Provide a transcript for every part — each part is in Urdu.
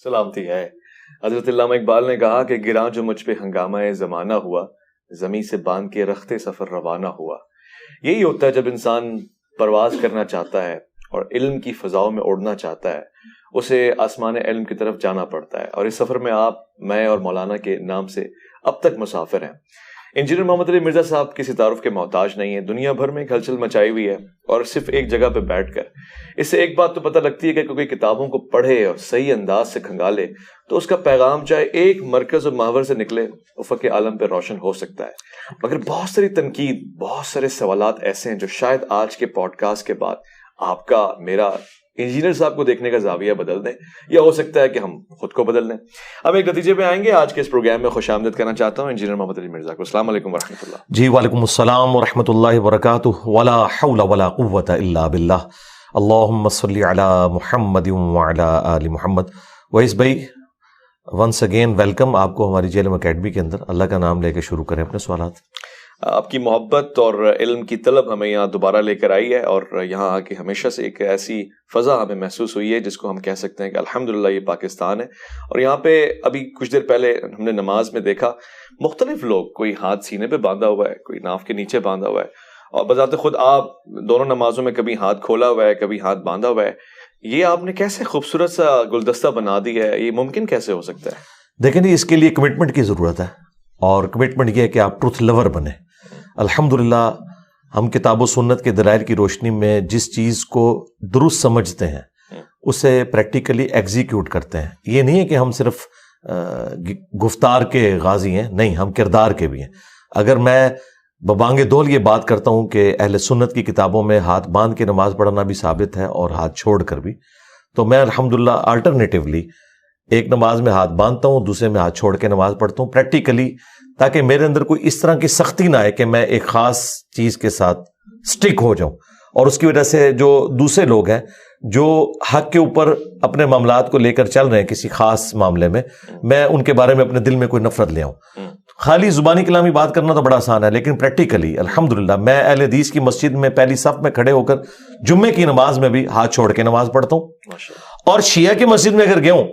سلامتی ہے۔ حضرت علامہ اقبال نے کہا کہ گراں جو مجھ پہ ہنگامہ زمانہ ہوا، زمیں سے باندھ کے رخت سفر روانہ ہوا۔ یہی ہوتا ہے جب انسان پرواز کرنا چاہتا ہے اور علم کی فضاؤں میں اڑنا چاہتا ہے، اسے آسمان علم کی طرف جانا پڑتا ہے، اور اس سفر میں آپ، میں اور مولانا کے نام سے اب تک مسافر ہیں۔ انجینئر محمد علی مرزا صاحب کسی تعارف کے محتاج نہیں ہیں، دنیا بھر میں ہلچل مچائی ہوئی ہے، اور صرف ایک جگہ پہ بیٹھ کر اس سے ایک بات تو پتہ لگتی ہے کہ کوئی کتابوں کو پڑھے اور صحیح انداز سے کھنگالے تو اس کا پیغام چاہے ایک مرکز و محور سے نکلے، افق عالم پہ روشن ہو سکتا ہے۔ مگر بہت ساری تنقید، بہت سارے سوالات ایسے ہیں جو شاید آج کے پوڈ کاسٹ کے بعد آپ کا، میرا، انجینئر صاحب کو دیکھنے کا زاویہ بدل دیں، یا ہو سکتا ہے کہ ہم خود کو بدل دیں۔ اب ایک نتیجے پہ آئیں گے۔ آج کے اس پروگرام میں خوش آمدید کرنا چاہتا ہوں انجینئر محمد علی مرزا کو۔ السلام علیکم ورحمۃ اللہ۔ جی وعلیکم السلام ورحمۃ اللہ وبرکاتہ۔ ولا حول ولا قوۃ الا باللہ۔ اللہم صلی علی محمد وعلی آل محمد۔ ویس بھائی، ونس اگین ویلکم آپ کو ہماری جیلم اکیڈمی کے اندر۔ اللہ کا نام لے کے شروع کریں اپنے سوالات۔ آپ کی محبت اور علم کی طلب ہمیں یہاں دوبارہ لے کر آئی ہے، اور یہاں آ کے ہمیشہ سے ایک ایسی فضا ہمیں محسوس ہوئی ہے جس کو ہم کہہ سکتے ہیں کہ الحمدللہ یہ پاکستان ہے۔ اور یہاں پہ ابھی کچھ دیر پہلے ہم نے نماز میں دیکھا مختلف لوگ، کوئی ہاتھ سینے پہ باندھا ہوا ہے، کوئی ناف کے نیچے باندھا ہوا ہے، اور بذات خود آپ دونوں نمازوں میں کبھی ہاتھ کھولا ہوا ہے، کبھی ہاتھ باندھا ہوا ہے۔ یہ آپ نے کیسے خوبصورت سا گلدستہ بنا دیا ہے، یہ ممکن کیسے ہو سکتا ہے؟ دیکھیں جی، اس کے لیے کمٹمنٹ کی ضرورت ہے، اور کمٹمنٹ یہ ہے کہ آپ ٹروتھ لور بنیں۔ الحمدللہ ہم کتاب و سنت کے دلائل کی روشنی میں جس چیز کو درست سمجھتے ہیں اسے پریکٹیکلی ایگزیکیوٹ کرتے ہیں۔ یہ نہیں ہے کہ ہم صرف گفتار کے غازی ہیں، نہیں، ہم کردار کے بھی ہیں۔ اگر میں ببانگ دول یہ بات کرتا ہوں کہ اہل سنت کی کتابوں میں ہاتھ باندھ کے نماز پڑھنا بھی ثابت ہے اور ہاتھ چھوڑ کر بھی، تو میں الحمدللہ آلٹرنیٹیولی ایک نماز میں ہاتھ باندھتا ہوں، دوسرے میں ہاتھ چھوڑ کے نماز پڑھتا ہوں پریکٹیکلی، تاکہ میرے اندر کوئی اس طرح کی سختی نہ آئے کہ میں ایک خاص چیز کے ساتھ سٹک ہو جاؤں، اور اس کی وجہ سے جو دوسرے لوگ ہیں جو حق کے اوپر اپنے معاملات کو لے کر چل رہے ہیں کسی خاص معاملے میں ان کے بارے میں اپنے دل میں کوئی نفرت لے آؤں۔ خالی زبانی کلامی بات کرنا تو بڑا آسان ہے، لیکن پریکٹیکلی الحمدللہ میں اہل حدیث کی مسجد میں پہلی صف میں کھڑے ہو کر جمعے کی نماز میں بھی ہاتھ چھوڑ کے نماز پڑھتا ہوں، اور شیعہ کی مسجد میں اگر گیا ہوں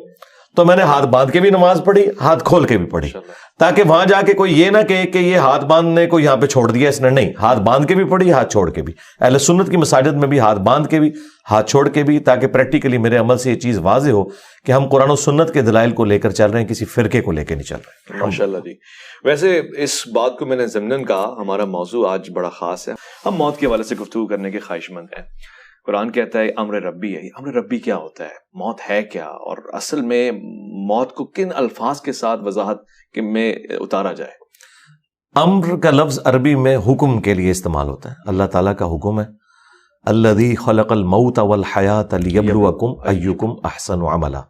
تو میں نے ہاتھ باندھ کے بھی نماز پڑھی، ہاتھ کھول کے بھی پڑھی، تاکہ وہاں جا کے کوئی یہ نہ کہے کہ یہ ہاتھ باندھنے کو یہاں پہ چھوڑ دیا اس نے، نہیں، ہاتھ باندھ کے بھی پڑھی، ہاتھ چھوڑ کے بھی۔ اہل سنت کی مساجد میں بھی ہاتھ باندھ کے بھی، ہاتھ چھوڑ کے بھی، تاکہ پریکٹیکلی میرے عمل سے یہ چیز واضح ہو کہ ہم قرآن و سنت کے دلائل کو لے کر چل رہے ہیں، کسی فرقے کو لے کے نہیں چل رہے۔ ماشاءاللہ جی۔ ویسے اس بات کو میں نے ضمناً کہا، ہمارا موضوع آج بڑا خاص ہے، ہم موت کے حوالے سے گفتگو کرنے کے خواہش مند ہیں۔ قرآن کہتا ہے امر ربی ہے۔ امر ربی کیا ہوتا ہے؟ موت ہے کیا؟ اور اصل میں موت کو کن الفاظ کے ساتھ وضاحت میں اتارا جائے؟ امر کا لفظ عربی میں حکم کے لیے استعمال ہوتا ہے۔ اللہ تعالیٰ کا حکم ہے، الذی خلق الموت والحیات لیبلوکم ایکم احسن عملا۔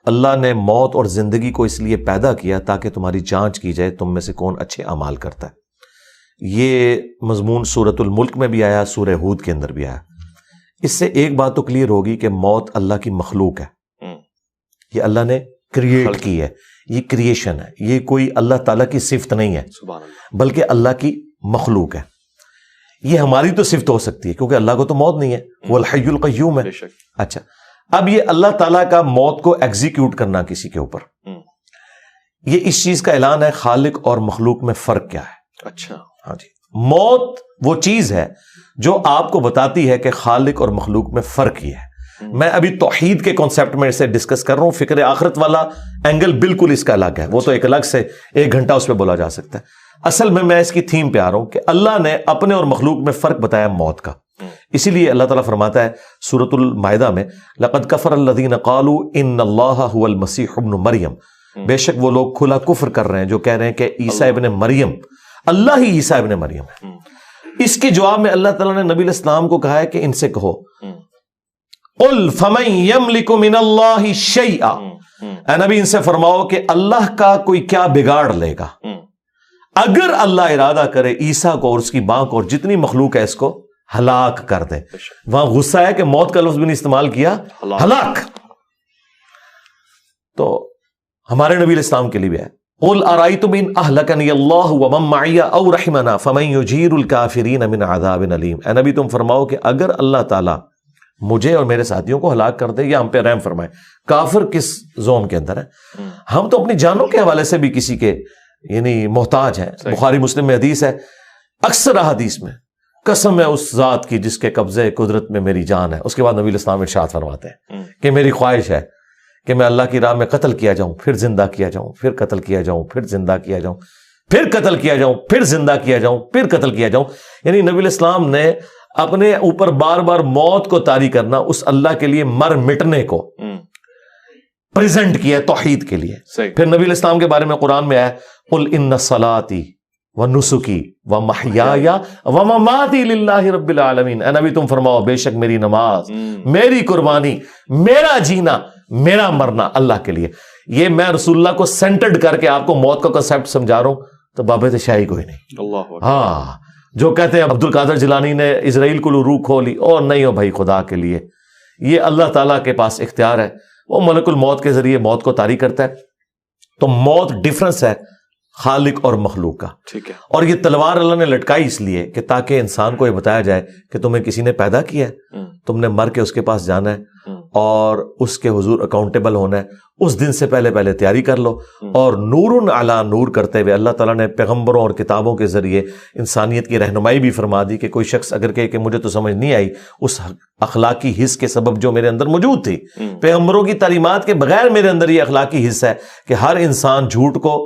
اللہ نے موت اور زندگی کو اس لیے پیدا کیا تاکہ تمہاری جانچ کی جائے تم میں سے کون اچھے اعمال کرتا ہے۔ یہ مضمون سورۃ الملک میں بھی آیا، سورہ ہود کے اندر بھی آیا۔ اس سے ایک بات تو کلیئر ہوگی کہ موت اللہ کی مخلوق ہے، یہ اللہ نے کریٹ کی ہے، یہ کریشن ہے، یہ کوئی اللہ تعالیٰ کی صفت نہیں ہے بلکہ اللہ کی مخلوق ہے۔ یہ ہماری تو صفت ہو سکتی ہے کیونکہ اللہ کو تو موت نہیں ہے، وہ الحی القیوم ہے۔ اچھا، اب یہ اللہ تعالیٰ کا موت کو ایگزیکیوٹ کرنا کسی کے اوپر، یہ اس چیز کا اعلان ہے خالق اور مخلوق میں فرق کیا ہے۔ اچھا، ہاں جی، موت وہ چیز ہے جو آپ کو بتاتی ہے کہ خالق اور مخلوق میں فرق یہ ہے۔ میں ابھی توحید کے کانسیپٹ میں اسے ڈسکس کر رہا ہوں، فکر آخرت والا اینگل بالکل اس کا الگ ہے، وہ تو ایک الگ سے 1 گھنٹہ اس پہ بولا جا سکتا ہے۔ اصل میں اس کی تھیم پہ آ رہا ہوں کہ اللہ نے اپنے اور مخلوق میں فرق بتایا موت کا۔ اسی لیے اللہ تعالیٰ فرماتا ہے سورۃ المائدہ میں، لقد کفر الذین قالوا ان اللہ هو المسیح ابن مریم، بے شک وہ لوگ کھلا کفر کر رہے ہیں جو کہہ رہے ہیں کہ عیسیٰ ابن مریم اللہ ہی عیسیٰ ابن مریم ہے۔ اس کے جواب میں اللہ تعالیٰ نے نبی علیہ السلام کو کہا ہے کہ ان سے کہو قل فمن یملک من اللہ شیئا، اے نبی ان سے فرماؤ کہ اللہ کا کوئی کیا بگاڑ لے گا اگر اللہ ارادہ کرے عیسیٰ کو اور اس کی ماں کو اور جتنی مخلوق ہے اس کو ہلاک کر دے۔ وہاں غصہ ہے کہ موت کا لفظ بھی نہیں استعمال کیا، ہلاک۔ تو ہمارے نبی علیہ السلام کے لیے بھی ہے، قل ارأیتم ان اہلکنی اللہ ومن معی او رحمنا فمن یجیر الکافرین من عذاب علیم۔ اے نبی تم فرماؤ کہ اگر اللہ تعالیٰ مجھے اور میرے ساتھیوں کو ہلاک کر دے یا ہم پہ رحم فرمائے. کافر کس زون کے اندر ہے؟ ہم تو اپنی جانوں کے حوالے سے بھی کسی کے یعنی محتاج ہیں. بخاری مسلم میں حدیث ہے, اکثر احادیث میں قسم ہے اس ذات کی جس کے قبضے قدرت میں میری جان ہے. اس کے بعد نبی الاسلام ارشاد فرماتے ہیں کہ میری خواہش ہے کہ میں اللہ کی راہ میں قتل کیا جاؤں, پھر زندہ کیا جاؤں, پھر قتل کیا جاؤں, پھر زندہ کیا جاؤں, پھر قتل کیا جاؤں, پھر زندہ کیا جاؤں, پھر قتل کیا جاؤں. یعنی نبی الاسلام نے اپنے اوپر بار بار موت کو طاری کرنا اس اللہ کے لیے مر مٹنے کو پریزنٹ کیا توحید کے لیے. پھر نبی الاسلام کے بارے میں قرآن میں آیا قل ان صلاتی ونسکی ومحیای ومماتی للہ رب العالمین. اے نبی تم فرماؤ بے شک میری نماز, میری قربانی, میرا جینا, میرا مرنا اللہ کے لیے. یہ میں رسول اللہ کو سینٹرڈ کر کے آپ کو موت کا کنسیپٹ سمجھا رہا ہوں تو بابت شاہی کوئی نہیں. ہاں جو کہتے ہیں عبد القادر جیلانی نے اسرائیل کو روح کھولی, اور نہیں ہو بھائی خدا کے لیے, یہ اللہ تعالیٰ کے پاس اختیار ہے, وہ ملک الموت کے ذریعے موت کو طاری کرتا ہے. تو موت ڈفرنس ہے خالق اور مخلوق کا. ٹھیک ہے. اور یہ تلوار اللہ نے لٹکائی اس لیے کہ تاکہ انسان کو یہ بتایا جائے کہ تمہیں کسی نے پیدا کیا ہے, تم نے مر کے اس کے پاس جانا ہے اور اس کے حضور اکاؤنٹیبل ہونا ہے. اس دن سے پہلے تیاری کر لو. اور نور علی نور کرتے ہوئے اللہ تعالیٰ نے پیغمبروں اور کتابوں کے ذریعے انسانیت کی رہنمائی بھی فرما دی کہ کوئی شخص اگر کہے کہ مجھے تو سمجھ نہیں آئی اس اخلاقی حص کے سبب جو میرے اندر موجود تھی, پیغمبروں کی تعلیمات کے بغیر میرے اندر یہ اخلاقی حص ہے کہ ہر انسان جھوٹ کو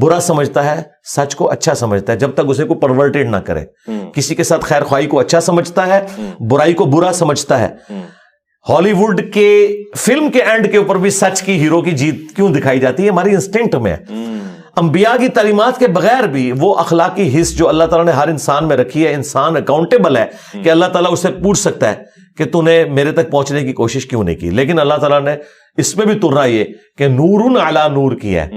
برا سمجھتا ہے, سچ کو اچھا سمجھتا ہے جب تک اسے کو پرورٹیڈ نہ کرے. کسی کے ساتھ خیر خواہی کو اچھا سمجھتا ہے, برائی کو برا سمجھتا ہے. ہالی ووڈ کے فلم کے اینڈ کے اوپر بھی سچ کی ہیرو کی جیت کیوں دکھائی جاتی ہے؟ ہماری انسٹنکٹ میں ہے. انبیاء کی تعلیمات کے بغیر بھی وہ اخلاقی حص جو اللہ تعالیٰ نے ہر انسان میں رکھی ہے, انسان اکاؤنٹیبل ہے کہ اللہ تعالیٰ اسے پوچھ سکتا ہے کہ تو نے میرے تک پہنچنے کی کوشش کیوں نہیں کی. لیکن اللہ تعالیٰ نے اس میں بھی ترنا یہ کہ نور علی نور کی ہے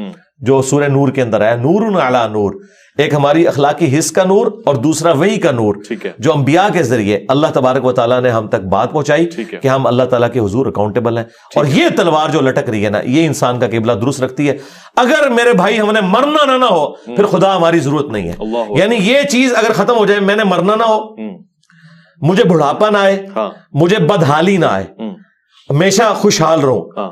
جو سورہ نور کے اندر ہے. نور علی نور, ایک ہماری اخلاقی حص کا نور اور دوسرا وحی کا نور جو انبیاء کے ذریعے اللہ تبارک و تعالیٰ نے ہم تک بات پہنچائی کہ ہم اللہ تعالیٰ کے حضور اکاؤنٹیبل ہیں. اور یہ تلوار جو لٹک رہی ہے نا, یہ انسان کا قبلہ درست رکھتی ہے. اگر میرے بھائی ہم نے مرنا نہ ہو پھر خدا ہماری ضرورت نہیں ہے. یعنی یہ چیز اگر ختم ہو جائے, میں نے مرنا نہ ہو, مجھے بڑھاپا نہ آئے, مجھے بدحالی نہ آئے, ہمیشہ خوشحال رہوں,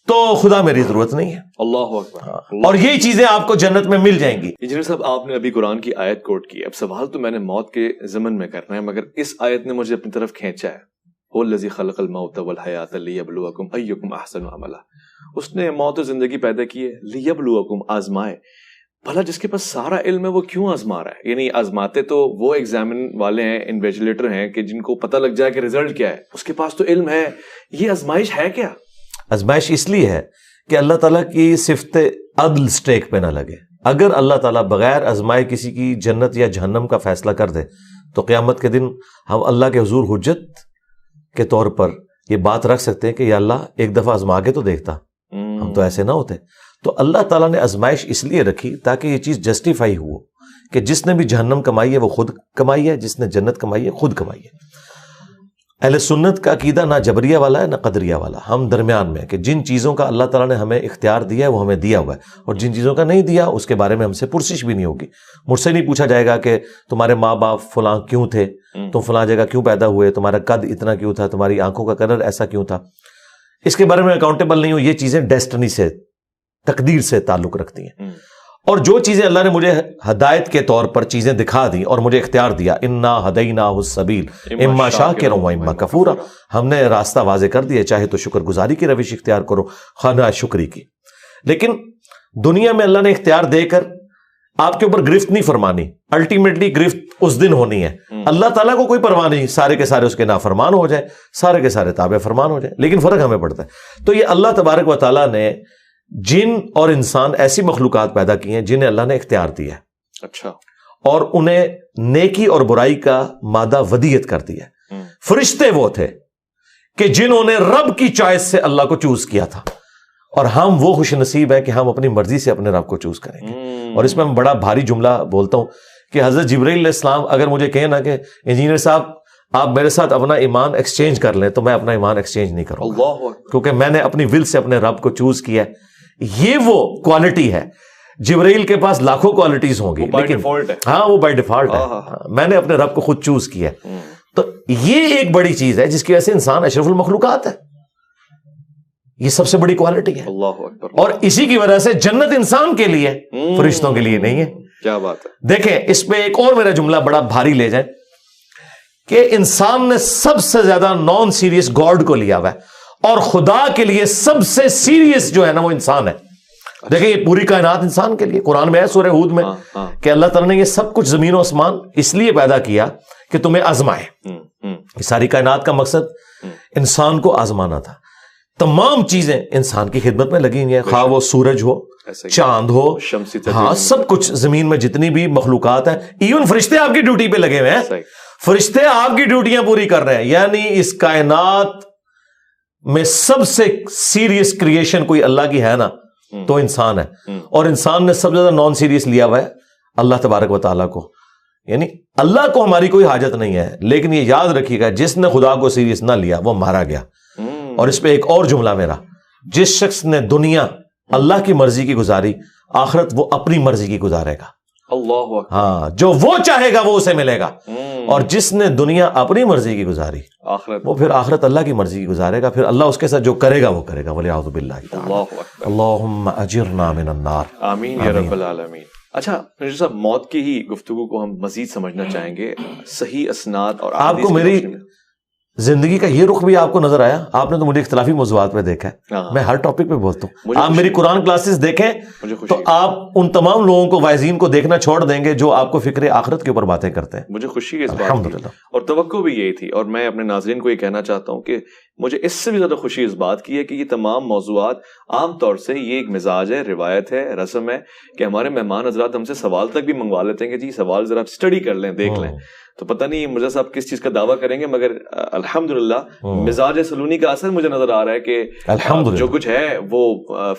تو خدا میری ضرورت نہیں ہے. اللہ اکبر. اور یہی چیزیں آپ کو جنت میں مل جائیں گی. انجینئر صاحب, آپ نے ابھی قرآن کی آیت کوٹ کی. اب سوال تو میں نے موت کے ضمن میں کرنا ہے, مگر اس آیت نے مجھے اپنی طرف کھینچا ہے. هو الذی خلق الموت والحیات لیبلوکم ایکم احسن عملا. اس نے موت و زندگی پیدا کی ہے لیبلوکم, آزمائے. بھلا جس کے پاس سارا علم ہے وہ کیوں آزما رہا ہے؟ یعنی آزماتے تو وہ ایگزامن والے ہیں, انویجیلیٹر ہیں کہ جن کو پتہ لگ جائے کہ ریزلٹ کیا ہے. اس کے پاس تو علم ہے. یہ آزمائش ہے کیا؟ آزمائش اس لیے ہے کہ اللہ تعالیٰ کی صفت عدل سٹیک پہ نہ لگے. اگر اللہ تعالیٰ بغیر آزمائے کسی کی جنت یا جہنم کا فیصلہ کر دے تو قیامت کے دن ہم اللہ کے حضور حجت کے طور پر یہ بات رکھ سکتے ہیں کہ یا اللہ ایک دفعہ آزما کے تو دیکھتا. ہم تو ایسے نہ ہوتے. تو اللہ تعالیٰ نے آزمائش اس لیے رکھی تاکہ یہ چیز جسٹیفائی ہو کہ جس نے بھی جہنم کمائی ہے وہ خود کمائی ہے, جس نے جنت کمائی ہے خود کمائی ہے. اہل سنت کا عقیدہ نہ جبریہ والا ہے نہ قدریہ والا, ہم درمیان میں کہ جن چیزوں کا اللہ تعالیٰ نے ہمیں اختیار دیا ہے وہ ہمیں دیا ہوا ہے, اور جن چیزوں کا نہیں دیا اس کے بارے میں ہم سے پرسش بھی نہیں ہوگی. مجھ سے نہیں پوچھا جائے گا کہ تمہارے ماں باپ فلاں کیوں تھے, تم فلاں جگہ کیوں پیدا ہوئے, تمہارا قد اتنا کیوں تھا, تمہاری آنکھوں کا کلر ایسا کیوں تھا. اس کے بارے میں اکاؤنٹیبل نہیں ہو. یہ چیزیں ڈیسٹنی سے, تقدیر سے تعلق رکھتی ہیں. اور جو چیزیں اللہ نے مجھے ہدایت کے طور پر چیزیں دکھا دی اور مجھے اختیار دیا, انا ہدیناہ السبیل اما شاکرا و اما کفورا, ہم نے راستہ واضح کر دیا, چاہے تو شکر گزاری کی روش اختیار کرو خواہ شکری کی. لیکن دنیا میں اللہ نے اختیار دے کر آپ کے اوپر گرفت نہیں فرمانی. الٹیمیٹلی گرفت اس دن ہونی ہے. اللہ تعالیٰ کو کوئی پرواہ نہیں, سارے کے سارے اس کے نافرمان ہو جائیں, سارے کے سارے تابع فرمان ہو جائیں, لیکن فرق ہمیں پڑتا ہے. تو یہ اللہ تبارک و تعالیٰ نے جن اور انسان ایسی مخلوقات پیدا کی ہیں جنہیں اللہ نے اختیار دیا ہے. اچھا. اور انہیں نیکی اور برائی کا مادہ ودیت کر دیا ہے. فرشتے وہ تھے کہ جنہوں نے رب کی چوائس سے اللہ کو چوز کیا تھا, اور ہم وہ خوش نصیب ہیں کہ ہم اپنی مرضی سے اپنے رب کو چوز کریں گے. اور اس میں میں بڑا بھاری جملہ بولتا ہوں کہ حضرت جبرائیل علیہ السلام اگر مجھے کہیں نا کہ انجینئر صاحب آپ میرے ساتھ اپنا ایمان ایکسچینج کر لیں, تو میں اپنا ایمان ایکسچینج نہیں کروں گا, کیونکہ میں نے اپنی ول سے اپنے رب کو چوز کیا ہے. یہ وہ کوالٹی ہے. جبرائیل کے پاس لاکھوں کوالٹیز ہوں گی, لیکن ہاں وہ بائی ڈیفالٹ ہے. میں نے اپنے رب کو خود چوز کیا ہے. تو یہ ایک بڑی چیز ہے جس کی وجہ سے انسان اشرف المخلوقات ہے. یہ سب سے بڑی کوالٹی ہے. اللہ اکبر. اور اسی کی وجہ سے جنت انسان کے لیے, فرشتوں کے لیے نہیں ہے. کیا بات ہے. دیکھیں اس پہ ایک اور میرا جملہ بڑا بھاری لے جائیں کہ انسان نے سب سے زیادہ نان سیریس گاڈ کو لیا ہوا ہے, اور خدا کے لیے سب سے سیریس جو ہے نا وہ انسان ہے. دیکھیں یہ پوری کائنات انسان کے لیے, قرآن میں ہے سورہ ہود میں کہ اللہ تعالیٰ نے یہ سب کچھ زمین و آسمان اس لیے پیدا کیا کہ تمہیں آزمائے. یہ ساری کائنات کا مقصد انسان کو آزمانا تھا. تمام چیزیں انسان کی خدمت میں لگی ہوئی ہیں, خواہ وہ سورج ہو, چاند ہو, ہاں سب کچھ زمین میں جتنی بھی مخلوقات ہیں, ایون فرشتے آپ کی ڈیوٹی پہ لگے ہوئے ہیں. فرشتے آپ کی ڈیوٹیاں پوری کر رہے ہیں. یعنی اس کائنات میں سب سے سیریس کریشن کوئی اللہ کی ہے نا تو انسان ہے, اور انسان نے سب سے زیادہ نان سیریس لیا ہوا ہے اللہ تبارک و تعالیٰ کو. یعنی اللہ کو ہماری کوئی حاجت نہیں ہے, لیکن یہ یاد رکھیے گا جس نے خدا کو سیریس نہ لیا وہ مارا گیا. اور اس پہ ایک اور جملہ میرا, جس شخص نے دنیا اللہ کی مرضی کی گزاری, آخرت وہ اپنی مرضی کی گزارے گا. اللہ اکبر. ہاں جو وہ چاہے گا وہ اسے ملے گا, اور جس نے دنیا اپنی مرضی کی گزاری آخرت وہ پھر آخرت اللہ کی مرضی کی گزارے گا. پھر اللہ اس کے ساتھ جو کرے گا وہ کرے گا. وَلِعَوْذُ بِاللَّهِ تَعَالَى. اللہ اکبر. اللہم اجرنا من النار. آمین یا رب العالمین. اچھا مرزا صاحب, موت کی ہی گفتگو کو ہم مزید سمجھنا چاہیں گے. صحیح اسناد اور آپ کو میری زندگی کا یہ رخ بھی آپ کو نظر آیا؟ آپ نے تو مجھے اختلافی موضوعات پہ دیکھا ہے, میں ہر ٹاپک پہ بولتا ہوں. آپ میری قرآن کلاسز دیکھیں تو آپ ان تمام لوگوں کو, وائزین کو دیکھنا چھوڑ دیں گے جو آپ کو فکر آخرت کے اوپر باتیں کرتے ہیں. مجھے خوشی ہے اس بات کی, اور توقع بھی یہی تھی. اور میں اپنے ناظرین کو یہ کہنا چاہتا ہوں کہ مجھے اس سے بھی زیادہ خوشی اس بات کی ہے کہ یہ تمام موضوعات عام طور سے یہ ایک مزاج ہے, روایت ہے, رسم ہے کہ ہمارے مہمان حضرات ہم سے سوال تک بھی منگوا لیتے ہیں کہ جی سوال ذرا اسٹڈی کر لیں, دیکھ لیں. تو پتہ نہیں مرزا صاحب کس چیز کا دعویٰ کریں گے, مگر الحمدللہ مزاج سلونی کا اثر مجھے نظر آ رہا ہے کہ جو کچھ ہے وہ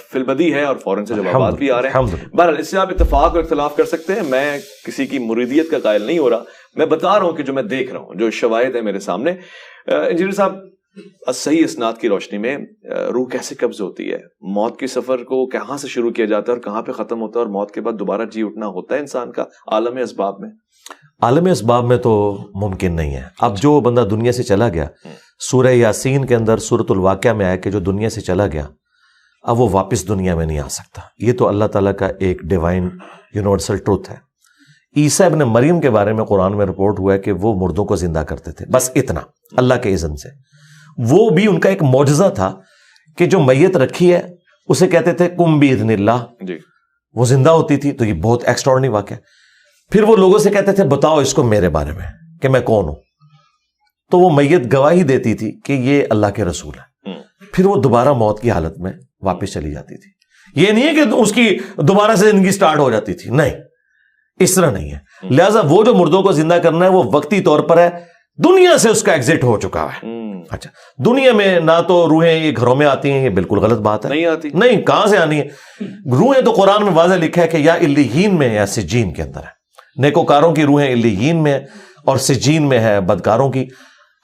فی البدی ہے, اور فوراً سے جوابات بھی آ رہے ہیں. بہرحال اس سے آپ اتفاق اور اختلاف کر سکتے ہیں. میں کسی کی مریدیت کا قائل نہیں ہو رہا, میں بتا رہا ہوں کہ جو میں دیکھ رہا ہوں, جو شواہد ہے میرے سامنے. انجینئر صاحب, صحیح اسناد کی روشنی میں روح کیسے قبض ہوتی ہے؟ موت کے سفر کو کہاں سے شروع کیا جاتا ہے اور کہاں پہ ختم ہوتا ہے, اور موت کے بعد دوبارہ جی اٹھنا ہوتا ہے انسان کا عالم اسباب میں؟ عالم اسباب میں تو ممکن نہیں ہے. اب جو بندہ دنیا سے چلا گیا, سورہ یاسین کے اندر سورۃ الواقعہ میں آیا کہ جو دنیا سے چلا گیا اب وہ واپس دنیا میں نہیں آ سکتا. یہ تو اللہ تعالیٰ کا ایک ڈیوائن یونیورسل ٹروتھ ہے. عیسیٰ ابن مریم کے بارے میں قرآن میں رپورٹ ہوا ہے کہ وہ مردوں کو زندہ کرتے تھے, بس اتنا, اللہ کے اذن سے. وہ بھی ان کا ایک معجزہ تھا کہ جو میت رکھی ہے اسے کہتے تھے کم باذن اللہ, وہ زندہ ہوتی تھی. تو یہ بہت ایکسٹراڈنری واقعہ. پھر وہ لوگوں سے کہتے تھے بتاؤ اس کو میرے بارے میں کہ میں کون ہوں, تو وہ میت گواہی دیتی تھی کہ یہ اللہ کے رسول ہے. پھر وہ دوبارہ موت کی حالت میں واپس چلی جاتی تھی. یہ نہیں ہے کہ اس کی دوبارہ سے زندگی سٹارٹ ہو جاتی تھی, نہیں, اس طرح نہیں ہے. لہٰذا وہ جو مردوں کو زندہ کرنا ہے وہ وقتی طور پر ہے, دنیا سے اس کا ایگزٹ ہو چکا ہے. اچھا, دنیا میں نہ تو روحیں یہ گھروں میں آتی ہیں, یہ بالکل غلط بات ہے. نہیں آتی, نہیں, کہاں سے آنی ہے روحیں؟ تو قرآن میں واضح لکھا ہے کہ یا علیین میں یا سجین کے اندر ہے. نیکوکاروں کی روحیں علیین میں اور سجین میں ہے بدکاروں کی.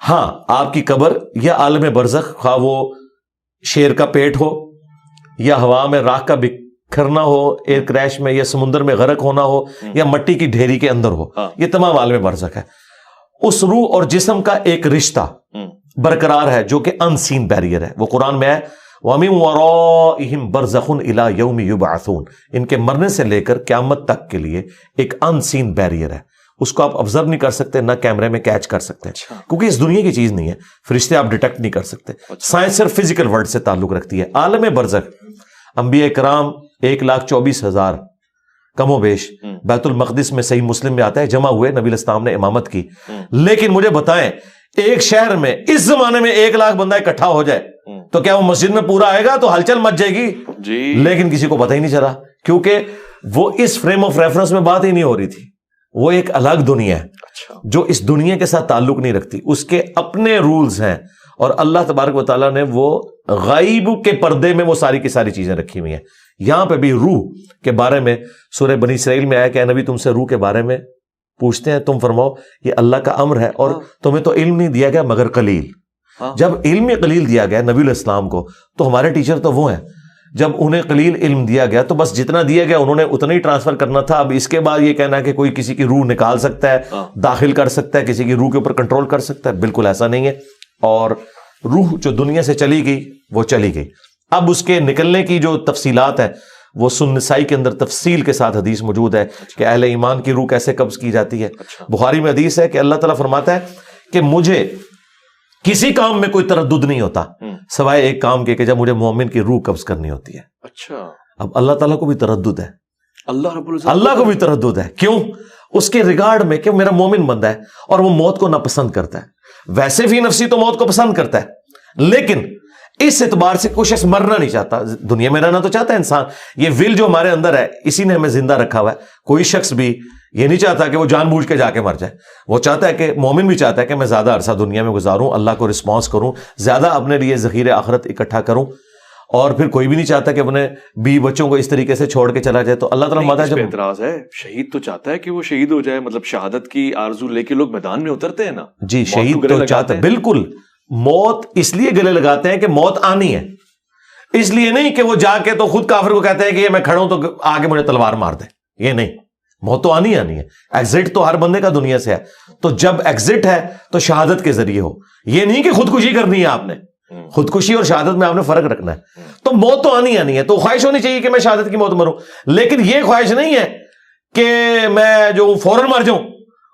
ہاں, آپ کی قبر یا عالم برزخ, خواہ وہ شیر کا پیٹ ہو یا ہوا میں راکھ کا بکھرنا ہو, ایئر کریش میں یا سمندر میں غرق ہونا ہو یا مٹی کی ڈھیری کے اندر ہو, یہ تمام عالم برزخ ہے. اس روح اور جسم کا ایک رشتہ برقرار ہے جو کہ ان سین بیریئر ہے. وہ قرآن میں ہے وَمِن وَرَائِهِمْ بَرْزَخٌ إِلَىٰ يَوْمِ يُبْعَثُونَ. ان کے مرنے سے لے کر قیامت تک کے لیے ایک ان سین بیریئر ہے. اس کو آپ آبزرو نہیں کر سکتے, نہ کیمرے میں کیچ کر سکتے, کیونکہ اس دنیا کی چیز نہیں ہے. فرشتے آپ ڈیٹیکٹ نہیں کر سکتے. سائنس صرف فزیکل ورلڈ سے تعلق رکھتی ہے. عالم برزخ انبیاء کرام 1,24,000 کم و بیش بیت المقدس میں, صحیح مسلم میں آتا ہے, جمع ہوئے, نبی الاسلام نے امامت کی. لیکن مجھے بتائیں ایک شہر میں اس زمانے میں 1,00,000 بندہ اکٹھا ہو جائے تو کیا وہ مسجد میں پورا آئے گا؟ تو ہلچل مچ جائے گی جی. لیکن کسی کو پتہ ہی نہیں چلا, کیونکہ وہ اس فریم آف ریفرنس میں بات ہی نہیں ہو رہی تھی. وہ ایک الگ دنیا ہے جو اس دنیا کے ساتھ تعلق نہیں رکھتی. اس کے اپنے رولز ہیں, اور اللہ تبارک و تعالیٰ نے وہ غیب کے پردے میں وہ ساری کی ساری چیزیں رکھی ہوئی ہیں. یہاں پہ بھی روح کے بارے میں سورہ بنی اسرائیل میں آیا کہ اے نبی تم سے روح کے بارے میں پوچھتے ہیں, تم فرماؤ یہ اللہ کا امر ہے, اور تمہیں تو علم نہیں دیا گیا مگر قلیل. جب علم قلیل دیا گیا نبی علیہ السلام کو تو ہمارے ٹیچر تو وہ ہیں جب انہیں قلیل علم دیا گیا تو بس جتنا دیا گیا انہوں نے اتنا ہی ٹرانسفر کرنا تھا. اب اس کے بعد یہ کہنا ہے کہ کوئی کسی کی روح نکال سکتا ہے, داخل کر سکتا ہے, کسی کی روح کے اوپر کنٹرول کر سکتا ہے, بالکل ایسا نہیں ہے. اور روح جو دنیا سے چلی گئی وہ چلی گئی. اب اس کے نکلنے کی جو تفصیلات ہے وہ سنن نسائی کے اندر تفصیل کے ساتھ حدیث موجود ہے کہ اہل ایمان کی روح کیسے قبض کی جاتی ہے. بخاری میں حدیث ہے کہ اللہ تعالیٰ فرماتا ہے کہ مجھے کسی کام میں کوئی تردد نہیں ہوتا سوائے ایک کام کے کہ جب مجھے مومن کی روح قبض کرنی ہوتی ہے. اچھا, اب اللہ تعالیٰ کو بھی تردد ہے, اللہ کو بھی تردد ہے. کیوں؟ اس کے ریگارڈ میں کہ میرا مومن بندہ ہے اور وہ موت کو ناپسند کرتا ہے. ویسے فی نفسی تو موت کو پسند کرتا ہے, لیکن اس اعتبار سے کوئی شخص مرنا نہیں چاہتا. دنیا میں رہنا تو چاہتا ہے انسان, یہ ول جو ہمارے اندر ہے اسی نے ہمیں زندہ رکھا ہوا ہے. کوئی شخص بھی یہ نہیں چاہتا کہ وہ جان بوجھ کے جا کے مر جائے. وہ چاہتا ہے کہ مومن بھی چاہتا ہے کہ میں زیادہ عرصہ دنیا میں گزاروں, اللہ کو رسپانس کروں, زیادہ اپنے لیے ذخیرے آخرت اکٹھا کروں. اور پھر کوئی بھی نہیں چاہتا کہ اپنے بیوی بچوں کو اس طریقے سے چھوڑ کے چلا جائے. تو اللہ تعالیٰ جب اعتراض ہے, شہید تو چاہتا ہے کہ وہ شہید ہو جائے, مطلب شہادت کی آرزو لے کے لوگ میدان میں اترتے ہیں نا. جی, شہید تو چاہتا ہے, بالکل. موت اس لیے گلے لگاتے ہیں کہ موت آنی ہے, اس لیے نہیں کہ وہ جا کے تو خود کافر کو کہتے ہیں کہ یہ میں کھڑا ہوں تو آگے مجھے تلوار مار دے. یہ نہیں, موت تو آنی ہے. ایگزٹ تو ہر بندے کا دنیا سے ہے, تو جب ایگزٹ ہے تو شہادت کے ذریعے ہو. یہ نہیں کہ خودکشی کرنی ہے آپ نے, خودکشی اور شہادت میں آپ نے فرق رکھنا ہے. تو موت تو آنی ہے, تو خواہش ہونی چاہیے کہ میں شہادت کی موت مروں, لیکن یہ خواہش نہیں ہے کہ میں جو فوراً مر جاؤں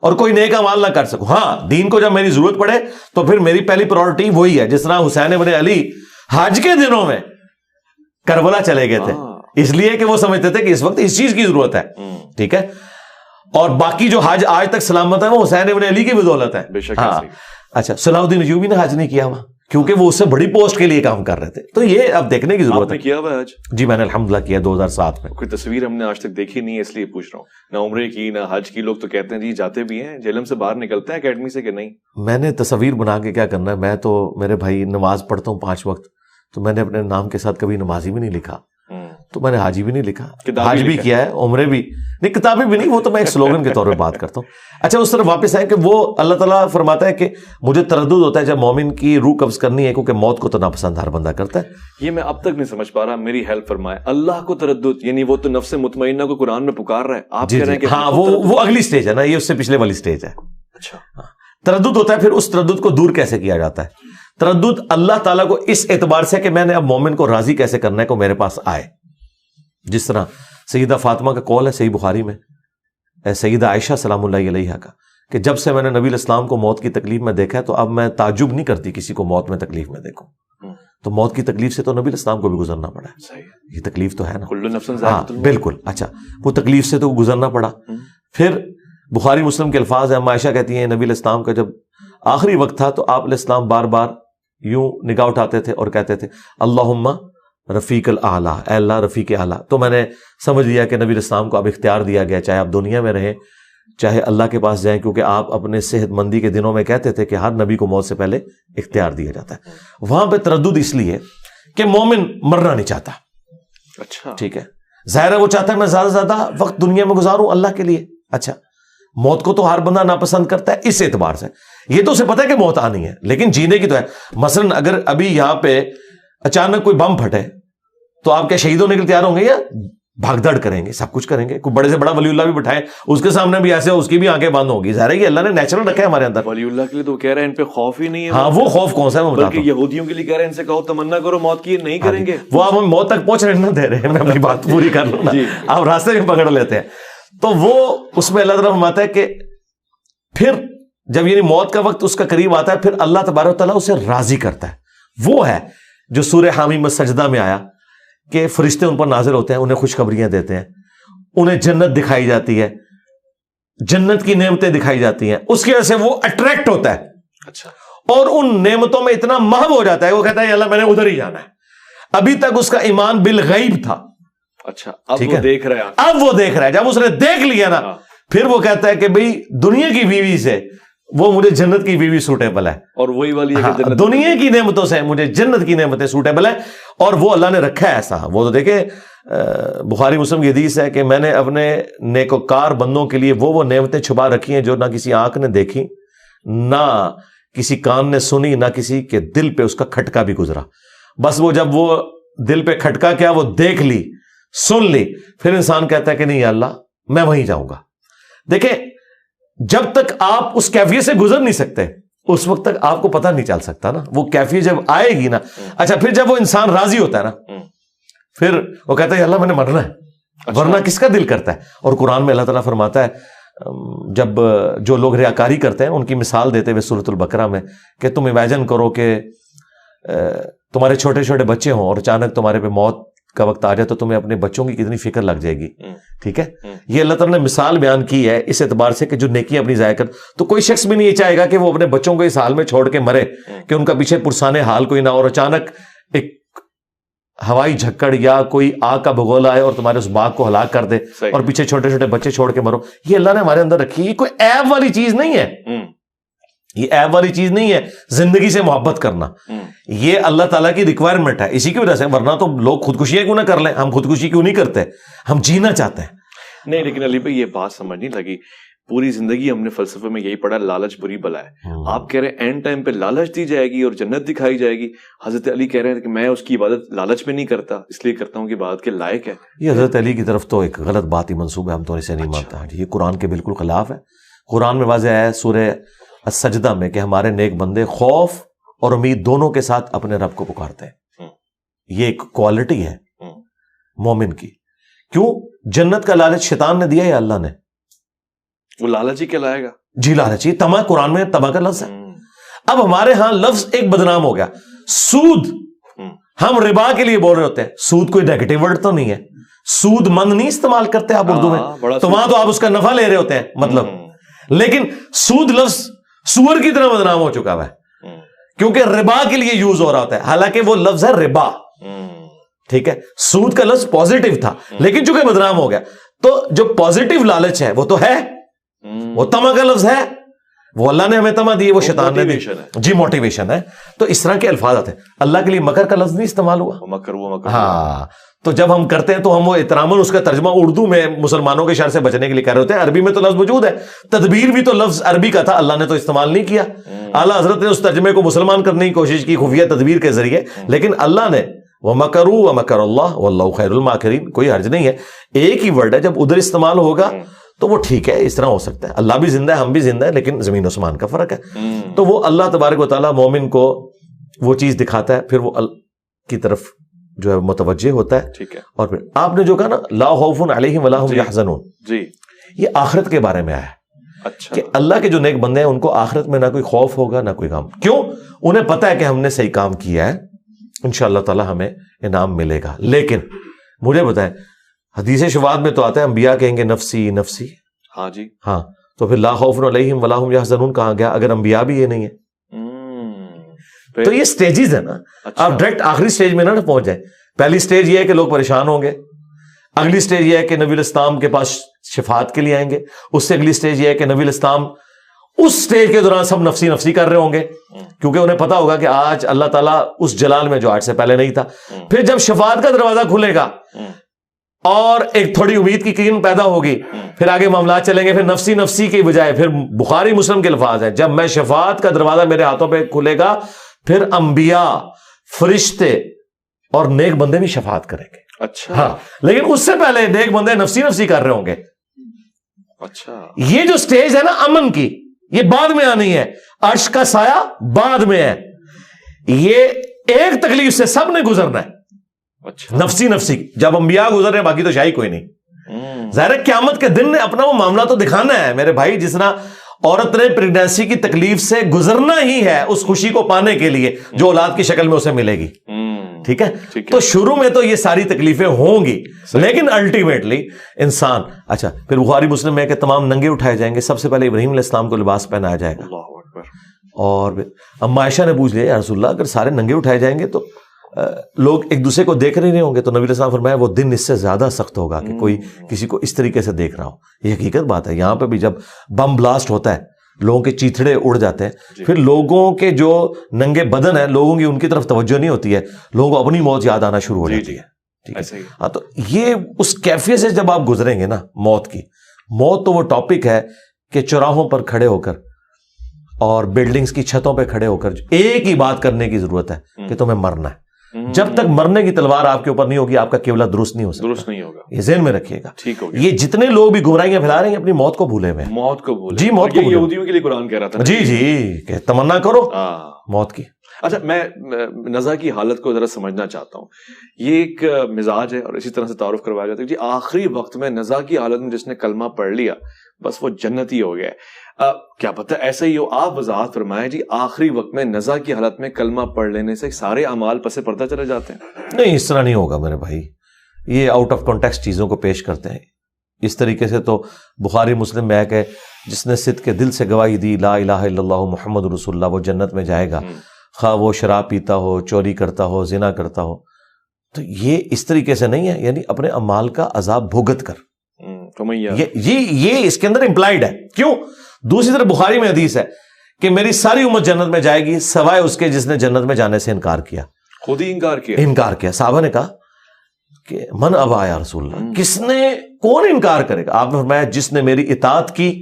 اور کوئی نیک اعمال نہ کر سکوں. ہاں, دین کو جب میری ضرورت پڑے تو پھر میری پہلی پرائورٹی وہی ہے. جس طرح حسین ابن علی حج کے دنوں میں کربلا چلے گئے تھے, اس لیے کہ وہ سمجھتے تھے کہ اس وقت اس چیز کی ضرورت ہے. ٹھیک ہے, اور باقی جو حج آج تک سلامت ہے وہ حسین ابن علی کی بدولت ہے. اچھا, صلاح الدین ایوبی نے حج نہیں کیا ہوا کیونکہ وہ اس سے بڑی پوسٹ کے لیے کام کر رہے تھے. تو یہ اب دیکھنے کی ضرورت ہے. کیا ہوا حج؟ جی میں نے الحمدللہ کیا 2007 میں. کوئی تصویر ہم نے آج تک دیکھی نہیں ہے اس لیے پوچھ رہا ہوں. نہ عمرے کی نہ حج کی. لوگ تو کہتے ہیں جی جاتے بھی ہیں, جہلم سے باہر نکلتے ہیں اکیڈمی سے کہ نہیں. میں نے تصویر بنا کے کیا کرنا ہے, میں تو میرے بھائی نماز پڑھتا ہوں 5 وقت, تو میں نے اپنے نام کے ساتھ کبھی نمازی بھی نہیں لکھا, تو میں نے حاجی بھی نہیں لکھا, حج بھی کیا ہے, عمرے بھی نہیں, کتابیں بھی نہیں. وہ تو میں ایک سلوگن کے طور پہ بات کرتا ہوں. اچھا, اس طرف واپس آئے کہ وہ اللہ تعالیٰ فرماتا ہے کہ مجھے تردد ہوتا ہے جب مومن کی روح قبض کرنی ہے, کیونکہ موت کو تو ناپسند ہر بندہ کرتا ہے. یہ میں اب تک نہیں سمجھ پا رہا, میری ہیلپ فرمائے. اللہ کو تردد یعنی وہ تو نفس مطمئنہ کو قرآن میں پکار رہا ہے, آپ کہہ رہے ہیں کہ ہاں وہ اگلی سٹیج ہے نا, یہ اس سے پچھلے والی سٹیج ہے. اچھا, تردد ہوتا ہے. پھر اس تردد کو دور کیسے کیا جاتا ہے؟ تردد اللہ تعالیٰ کو اس اعتبار سے کہ میں نے اب مومن کو راضی کیسے کرنا ہے کو میرے پاس آئے. جس طرح سیدہ فاطمہ کا قول ہے صحیح بخاری میں, سیدہ عائشہ سلام اللہ علیہا کا, کہ جب سے میں نے نبی الاسلام کو موت کی تکلیف میں دیکھا ہے تو اب میں تعجب نہیں کرتی کسی کو موت میں تکلیف میں دیکھوں. تو موت کی تکلیف سے تو نبی الاسلام کو بھی گزرنا پڑا ہے. یہ تکلیف تو ہے نا. ہاں بالکل. اچھا, وہ تکلیف سے تو گزرنا پڑا. پھر بخاری مسلم کے الفاظ ہیں, عائشہ کہتی ہیں نبی الاسلام کا جب آخری وقت تھا تو آپ علیہ السلام بار بار یوں نگاہ اٹھاتے تھے اور کہتے تھے اللہم رفیق الاعلیٰ, اے اللہ رفیق اعلیٰ. تو میں نے سمجھ لیا کہ نبی الاسلام کو اب اختیار دیا گیا, چاہے آپ دنیا میں رہیں چاہے اللہ کے پاس جائیں, کیونکہ آپ اپنے صحت مندی کے دنوں میں کہتے تھے کہ ہر نبی کو موت سے پہلے اختیار دیا جاتا ہے. وہاں پہ تردد اس لیے کہ مومن مرنا نہیں چاہتا. اچھا ٹھیک ہے, ظاہر ہے وہ چاہتا ہے میں زیادہ سے زیادہ وقت دنیا میں گزاروں اللہ کے لیے. اچھا, موت کو تو ہر بندہ ناپسند کرتا ہے اس اعتبار سے. یہ تو اسے پتا ہے کہ موت آنی ہے, لیکن جینے کی تو ہے. مثلا اگر ابھی یہاں پہ اچانک کوئی بم پھٹے تو آپ کیا شہید ہونے کے لیے تیار ہوں گے یا بھاگ دوڑ کریں گے؟ سب کچھ کریں گے. کوئی بڑے سے بڑا ولی اللہ بھی بٹھائے اس کے سامنے بھی ایسے اس کی بھی آنکھیں بند ہوگی. ظاہر ہے کہ اللہ نے نیچرل رکھا ہے ہمارے اندر. ولی اللہ کے لیے تو کہہ رہے ہیں ان پہ خوف ہی نہیں ہے. ہاں وہ خوف کون سا ہے میں بتاتا ہوں. یہودیوں کے لیے کہہ رہے ہیں ان سے کہو تمنا کرو موت کی, نہیں کریں گے. وہ آپ ہمیں موت تک پہنچنے نہ دے رہے ہیں, میں اپنی بات پوری کر لوں نا, آپ راستے میں پکڑ لیتے ہیں. تو وہ اس میں اللہ تعالیٰ فرماتا ہے کہ پھر جب یعنی موت کا وقت اس کا قریب آتا ہے پھر اللہ تبارک و تعالیٰ اسے راضی کرتا ہے. وہ ہے جو سورہ حامی میں سجدہ میں آیا کہ فرشتے ان پر نازل ہوتے ہیں, انہیں خوشخبریاں دیتے ہیں, انہیں جنت دکھائی جاتی ہے, جنت کی نعمتیں دکھائی جاتی ہیں, اس کی وجہ سے وہ اٹریکٹ ہوتا ہے. اچھا, اور ان نعمتوں میں اتنا محو ہو جاتا ہے وہ کہتا ہے اللہ میں نے ادھر ہی جانا ہے. ابھی تک اس کا ایمان بالغیب تھا. اچھا, اب وہ دیکھ رہا ہے. اب وہ دیکھ رہا ہے. جب اس نے دیکھ لیا نا پھر وہ کہتا ہے کہ بھئی دنیا کی بیوی سے وہ مجھے جنت کی بیوی سوٹیبل ہے, اور وہی والی ہے کہ دنیا کی نعمتوں سے مجھے جنت کی نعمتیں سوٹیبل ہیں. اور وہ اللہ نے رکھا ہے ایسا. وہ تو دیکھیں بخاری مسلم کی حدیث ہے کہ میں نے اپنے نیکوکار بندوں کے لیے وہ نعمتیں چھپا رکھی ہیں جو نہ کسی آنکھ نے دیکھی, نہ کسی کان نے سنی, نہ کسی کے دل پہ اس کا کھٹکا بھی گزرا. بس وہ جب وہ دل پہ کھٹکا کیا وہ دیکھ لی, سن لی, پھر انسان کہتا ہے کہ نہیں یا اللہ میں وہیں جاؤں گا. دیکھیں جب تک آپ اس کیفیت سے گزر نہیں سکتے اس وقت تک آپ کو پتہ نہیں چل سکتا نا. وہ کیفیت جب آئے گی نا, اچھا پھر جب وہ انسان راضی ہوتا ہے نا پھر وہ کہتا ہے یا اللہ میں نے مرنا ہے, ورنہ کس کا دل کرتا ہے. اور قرآن میں اللہ تعالیٰ فرماتا ہے جب جو لوگ ریاکاری کرتے ہیں ان کی مثال دیتے ہوئے سورۃ البقرہ میں کہ تم امیجن کرو کہ تمہارے چھوٹے چھوٹے بچے ہوں اور اچانک تمہارے پہ موت کا وقت آ جائے تو تمہیں اپنے بچوں کی کتنی فکر لگ جائے گی. ٹھیک ہے, یہ اللہ تعالیٰ نے مثال بیان کی ہے اس اعتبار سے کہ جو نیکی اپنی ضائع کر, تو کوئی شخص بھی نہیں یہ چاہے گا کہ وہ اپنے بچوں کو اس حال میں چھوڑ کے مرے کہ ان کا پیچھے پرسانے حال کوئی نہ, اور اچانک ایک ہوائی جھکڑ یا کوئی آگ کا بھگولا آئے اور تمہارے اس باغ کو ہلاک کر دے اور پیچھے چھوٹے چھوٹے بچے چھوڑ کے مرو. یہ اللہ نے ہمارے اندر رکھی, یہ کوئی عیب والی چیز نہیں ہے, یہ عیب والی چیز نہیں ہے زندگی سے محبت کرنا. یہ اللہ تعالیٰ کی ریکوائرمنٹ ہے, اسی کی وجہ سے, ورنہ تو لوگ خودکشیاں کیوں نہ کر لیں. ہم خودکشی کیوں نہیں کرتے, ہم جینا چاہتے ہیں. نہیں لیکن علی بھائی یہ بات سمجھ نہیں لگی, پوری زندگی ہم نے فلسفے میں یہی پڑھا لالچ بری بلا ہے. آپ کہہ رہے ہیں اینڈ ٹائم پہ لالچ دی جائے گی اور جنت دکھائی جائے گی. حضرت علی کہہ رہے ہیں کہ میں اس کی عبادت لالچ میں نہیں کرتا, اس لیے کرتا ہوں کہ عبادت کے لائق ہے. یہ حضرت علی کی طرف تو ایک غلط بات ہی منسوب ہے, ہم تو اسے نہیں مانتا. یہ قرآن کے بالکل خلاف ہے. قرآن میں واضح ہے سورہ السجدہ میں کہ ہمارے نیک بندے خوف اور امید دونوں کے ساتھ اپنے رب کو پکارتے ہیں. یہ ایک کوالٹی ہے مومن کی. کیوں؟ جنت کا لالچ شیطان نے دیا یا اللہ نے؟ وہ لالچ ہی کہلائے گا. جی لالچ ہی. تما قرآن میں تما کا لفظ ہے. اب ہمارے ہاں لفظ ایک بدنام ہو گیا, سود. ہم ربا کے لیے بول رہے ہوتے ہیں, سود کوئی نیگیٹو ورڈ تو نہیں ہے, سود مند نہیں استعمال کرتے آپ اردو میں, تو وہاں تو آپ اس کا نفع لے رہے ہوتے ہیں مطلب. لیکن سود لفظ سور کی طرح بدنام ہو چکا ہے کیونکہ ربا کے لیے یوز ہو رہا ہوتا ہے, حالانکہ وہ لفظ ہے ربا. ٹھیک ہے, سود کا لفظ پازیٹو تھا لیکن چونکہ بدنام ہو گیا, تو جو پازیٹو لالچ ہے وہ تو ہے, وہ تما کا لفظ ہے, وہ اللہ نے ہمیں تما دی, وہ شیطان نے دی. جی موٹیویشن ہے. تو اس طرح کے الفاظ آتے ہیں. اللہ کے لیے مکر کا لفظ نہیں استعمال ہوا. مکر. ہاں, تو جب ہم کرتے ہیں تو ہم وہ احتراماً اس کا ترجمہ اردو میں مسلمانوں کے شر سے بچنے کے لیے کر رہے ہوتے ہیں. عربی میں تو لفظ موجود ہے, تدبیر بھی تو لفظ عربی کا تھا, اللہ نے تو استعمال نہیں کیا. اعلیٰ حضرت نے اس ترجمے کو مسلمان کرنے کی کوشش کی خفیہ تدبیر کے ذریعے, لیکن اللہ نے وَمَكَرُوا وَمَكَرَ اللَّهُ وَاللَّهُ خَيْرُ الْمَاكِرِينَ. کوئی حرج نہیں ہے, ایک ہی ورڈ ہے, جب ادھر استعمال ہوگا تو وہ ٹھیک ہے, اس طرح ہو سکتا ہے. اللہ بھی زندہ ہے, ہم بھی زندہ ہے, لیکن زمین و آسمان کا فرق ہے. تو وہ اللہ تبارک و تعالیٰ مومن کو وہ چیز دکھاتا ہے, پھر وہ کی طرف جو ہے متوجہ ہوتا ہے. ٹھیک ہے. اور پھر آپ نے جو کہا نا لا خوف علیہم ولا هم یحزنون, جی یہ آخرت کے بارے میں آیا ہے. اچھا, کہ اللہ کے جو نیک بندے ہیں ان کو آخرت میں نہ کوئی خوف ہوگا نہ کوئی غم. کیوں؟ انہیں پتہ ہے کہ ہم نے صحیح کام کیا ہے, انشاءاللہ تعالی ہمیں انعام ملے گا. لیکن مجھے بتائیں, حدیث شفاعت میں تو آتا ہے انبیاء کہیں گے نفسی نفسی. ہاں جی, ہاں, تو پھر لا خوف علیہم ولا هم یحزنون کہاں گیا اگر انبیاء بھی یہ نہیں ہے؟ تو یہ سٹیجز ہے نا. آپ ڈائریکٹ آخری سٹیج میں نہ پہنچ جائیں. پہلی سٹیج یہ ہے کہ لوگ پریشان ہوں گے, اگلی سٹیج یہ ہے کہ نبی الاسلام کے پاس شفاعت کے لیے آئیں گے, اس سے اگلی سٹیج یہ ہے کہ نبی الاسلام اس سٹیج کے دوران سب نفسی نفسی کر رہے ہوں گے کیونکہ انہیں پتا ہوگا کہ آج اللہ تعالیٰ اس جلال میں جو آج سے پہلے نہیں تھا. پھر جب شفاعت کا دروازہ کھلے گا اور ایک تھوڑی امید کی کرن پیدا ہوگی, پھر آگے معاملات چلیں گے. پھر نفسی نفسی کی بجائے پھر بخاری مسلم کے الفاظ ہیں, جب میں شفاعت کا دروازہ میرے ہاتھوں پہ کھلے گا پھر انبیاء فرشتے اور نیک بندے بھی شفاعت کریں گے. اچھا, ہاں, لیکن اس سے پہلے نیک بندے نفسی نفسی کر رہے ہوں گے. اچھا, یہ جو سٹیج ہے نا امن کی, یہ بعد میں آنی ہے. عرش کا سایہ بعد میں ہے. یہ ایک تکلیف سے سب نے گزرنا ہے. اچھا, نفسی نفسی. جب انبیاء گزر رہے ہیں باقی تو شاہی کوئی نہیں. ظاہر قیامت کے دن نے اپنا وہ معاملہ تو دکھانا ہے میرے بھائی. جس طرح عورت نے پریگنینسی کی تکلیف سے گزرنا ہی ہے اس خوشی کو پانے کے لیے جو اولاد کی شکل میں اسے ملے گی. ٹھیک ہے, تو شروع میں تو یہ ساری تکلیفیں ہوں گی, لیکن الٹیمیٹلی انسان. اچھا, پھر بخاری مسلم میں کہ تمام ننگے اٹھائے جائیں گے. سب سے پہلے ابراہیم علیہ السلام کو لباس پہنایا جائے گا. اور اما عائشہ نے پوچھ لیا یا رسول اللہ اگر سارے ننگے اٹھائے جائیں گے تو لوگ ایک دوسرے کو دیکھ نہیں ہوں گے؟ تو نبی علیہ السلام فرمایا وہ دن اس سے زیادہ سخت ہوگا کہ کوئی کسی کو اس طریقے سے دیکھ رہا ہو. یہ حقیقت بات ہے. یہاں پہ بھی جب بم بلاسٹ ہوتا ہے لوگوں کے چیتھڑے اڑ جاتے ہیں, پھر لوگوں کے جو ننگے بدن ہیں لوگوں کی ان کی طرف توجہ نہیں ہوتی ہے, لوگوں کو اپنی موت یاد آنا شروع ہو جاتی ہے. ٹھیک ہے, ہاں, تو یہ اس کیفیت سے جب آپ گزریں گے نا موت کی, موت تو وہ ٹاپک ہے کہ چوراہوں پر کھڑے ہو کر اور بلڈنگز کی چھتوں پہ کھڑے ہو کر ایک ہی بات کرنے کی ضرورت ہے کہ تمہیں مرنا ہے. جب تک مرنے کی تلوار آپ کے اوپر نہیں ہوگی آپ کا قبلہ درست نہیں ہو سکتا، درست نہیں ہوگا. یہ ذہن میں رکھیے گا. ٹھیک ہو گیا. یہ جتنے لوگ بھی گمراہیاں پھیلا رہے ہیں اپنی موت کو بھولے ہوئے ہیں. موت کو بھولے. جی موت کو یہ یہودیوں کے لیے قرآن کہہ رہا تھا. جی کہ تمنا کرو موت کی. اچھا میں نزا کی حالت کو ذرا سمجھنا چاہتا ہوں. یہ ایک مزاج ہے اور اسی طرح سے تعارف کروایا جاتا ہے جی آخری وقت میں نزا کی حالت میں جس نے کلمہ پڑھ لیا بس وہ جنتی ہو گیا. کیا پتہ ایسا ہی ہو. آپ وضاحت فرمائیں جی آخری وقت میں نزا کی حالت میں کلمہ پڑھ لینے سے سارے اعمال پس پردہ چلے جاتے ہیں؟ نہیں اس طرح نہیں ہوگا میرے بھائی. یہ آؤٹ آف کانٹیکسٹ چیزوں کو پیش کرتے ہیں. اس طریقے سے تو بخاری مسلم میں ہے کہ جس نے صدق کے دل سے گواہی دی لا الہ الا اللہ محمد رسول اللہ وہ جنت میں جائے گا، خواہ وہ شراب پیتا ہو، چوری کرتا ہو، زنا کرتا ہو. تو یہ اس طریقے سے نہیں ہے، یعنی اپنے اعمال کا عذاب بھگت کر. یہ اس کے اندر امپلائڈ ہے. کیوں؟ دوسری طرف بخاری میں حدیث ہے کہ میری ساری امت جنت میں جائے گی سوائے اس کے جس نے جنت میں جانے سے انکار کیا. خود ہی انکار کیا. صحابہ نے کہا کہ من ابا یا رسول اللہ، کس نے، کون انکار کرے گا؟ آپ نے فرمایا جس نے میری اطاعت کی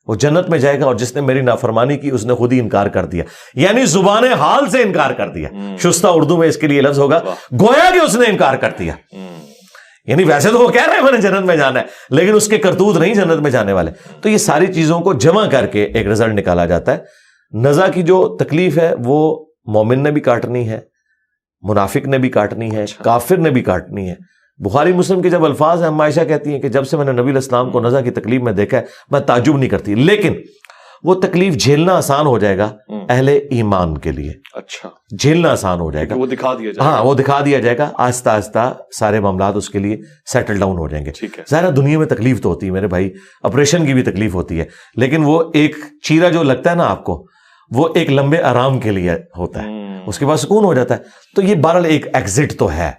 وہ جنت میں جائے گا اور جس نے میری نافرمانی کی اس نے خود ہی انکار کر دیا. یعنی زبان حال سے انکار کر دیا. شستہ اردو میں اس کے لیے لفظ ہوگا گویا کہ اس نے انکار کر دیا. یعنی ویسے تو وہ کہہ رہے ہیں میں نے جنت میں جانا ہے لیکن اس کے کرتوت نہیں جنت میں جانے والے. تو یہ ساری چیزوں کو جمع کر کے ایک رزلٹ نکالا جاتا ہے. نزا کی جو تکلیف ہے وہ مومن نے بھی کاٹنی ہے، منافق نے بھی کاٹنی ہے، کافر نے بھی کاٹنی ہے. بخاری مسلم کے جب الفاظ ہیں ہم عائشہ کہتی ہیں کہ جب سے میں نے نبی علیہ السلام کو نزا کی تکلیف میں دیکھا ہے میں تعجب نہیں کرتی، لیکن وہ تکلیف جھیلنا آسان ہو جائے گا اہل ایمان کے لیے. اچھا جھیلنا آسان ہو جائے گا، وہ دکھا دیا جائے گا. ہاں وہ دکھا دیا جائے گا. آہستہ آہستہ سارے معاملات اس کے لیے سیٹل ڈاؤن ہو جائیں گے. ظاہر دنیا میں تکلیف تو ہوتی ہے میرے بھائی، آپریشن کی بھی تکلیف ہوتی ہے، لیکن وہ ایک چیرا جو لگتا ہے نا آپ کو وہ ایک لمبے آرام کے لیے ہوتا ہے، اس کے بعد سکون ہو جاتا ہے. تو یہ بہرحال ایک ایگزٹ تو ہے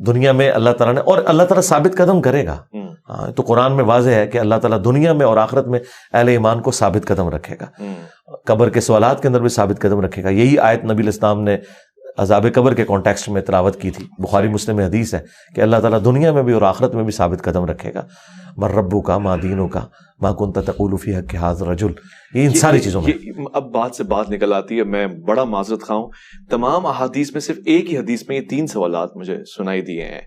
دنیا میں اللہ تعالیٰ نے، اور اللہ تعالیٰ ثابت قدم کرے گا. تو قرآن میں واضح ہے کہ اللہ تعالیٰ دنیا میں اور آخرت میں اہل ایمان کو ثابت قدم رکھے گا. قبر کے سوالات کے اندر بھی ثابت قدم رکھے گا. یہی آیت نبی علیہ السلام نے عذاب قبر کے کانٹیکسٹ میں تلاوت کی تھی. بخاری مسلم میں حدیث ہے کہ اللہ تعالیٰ دنیا میں بھی اور آخرت میں بھی ثابت قدم رکھے گا. من ربک ما دینک ما کنت تقول فی حق ھذا الرجل. یہ ان ساری چیزوں میں اب بات سے بات نکل آتی ہے. میں بڑا معذرت خواہ ہوں، تمام احادیث میں صرف ایک ہی حدیث میں یہ 3 سوالات مجھے سنائی دیے ہیں.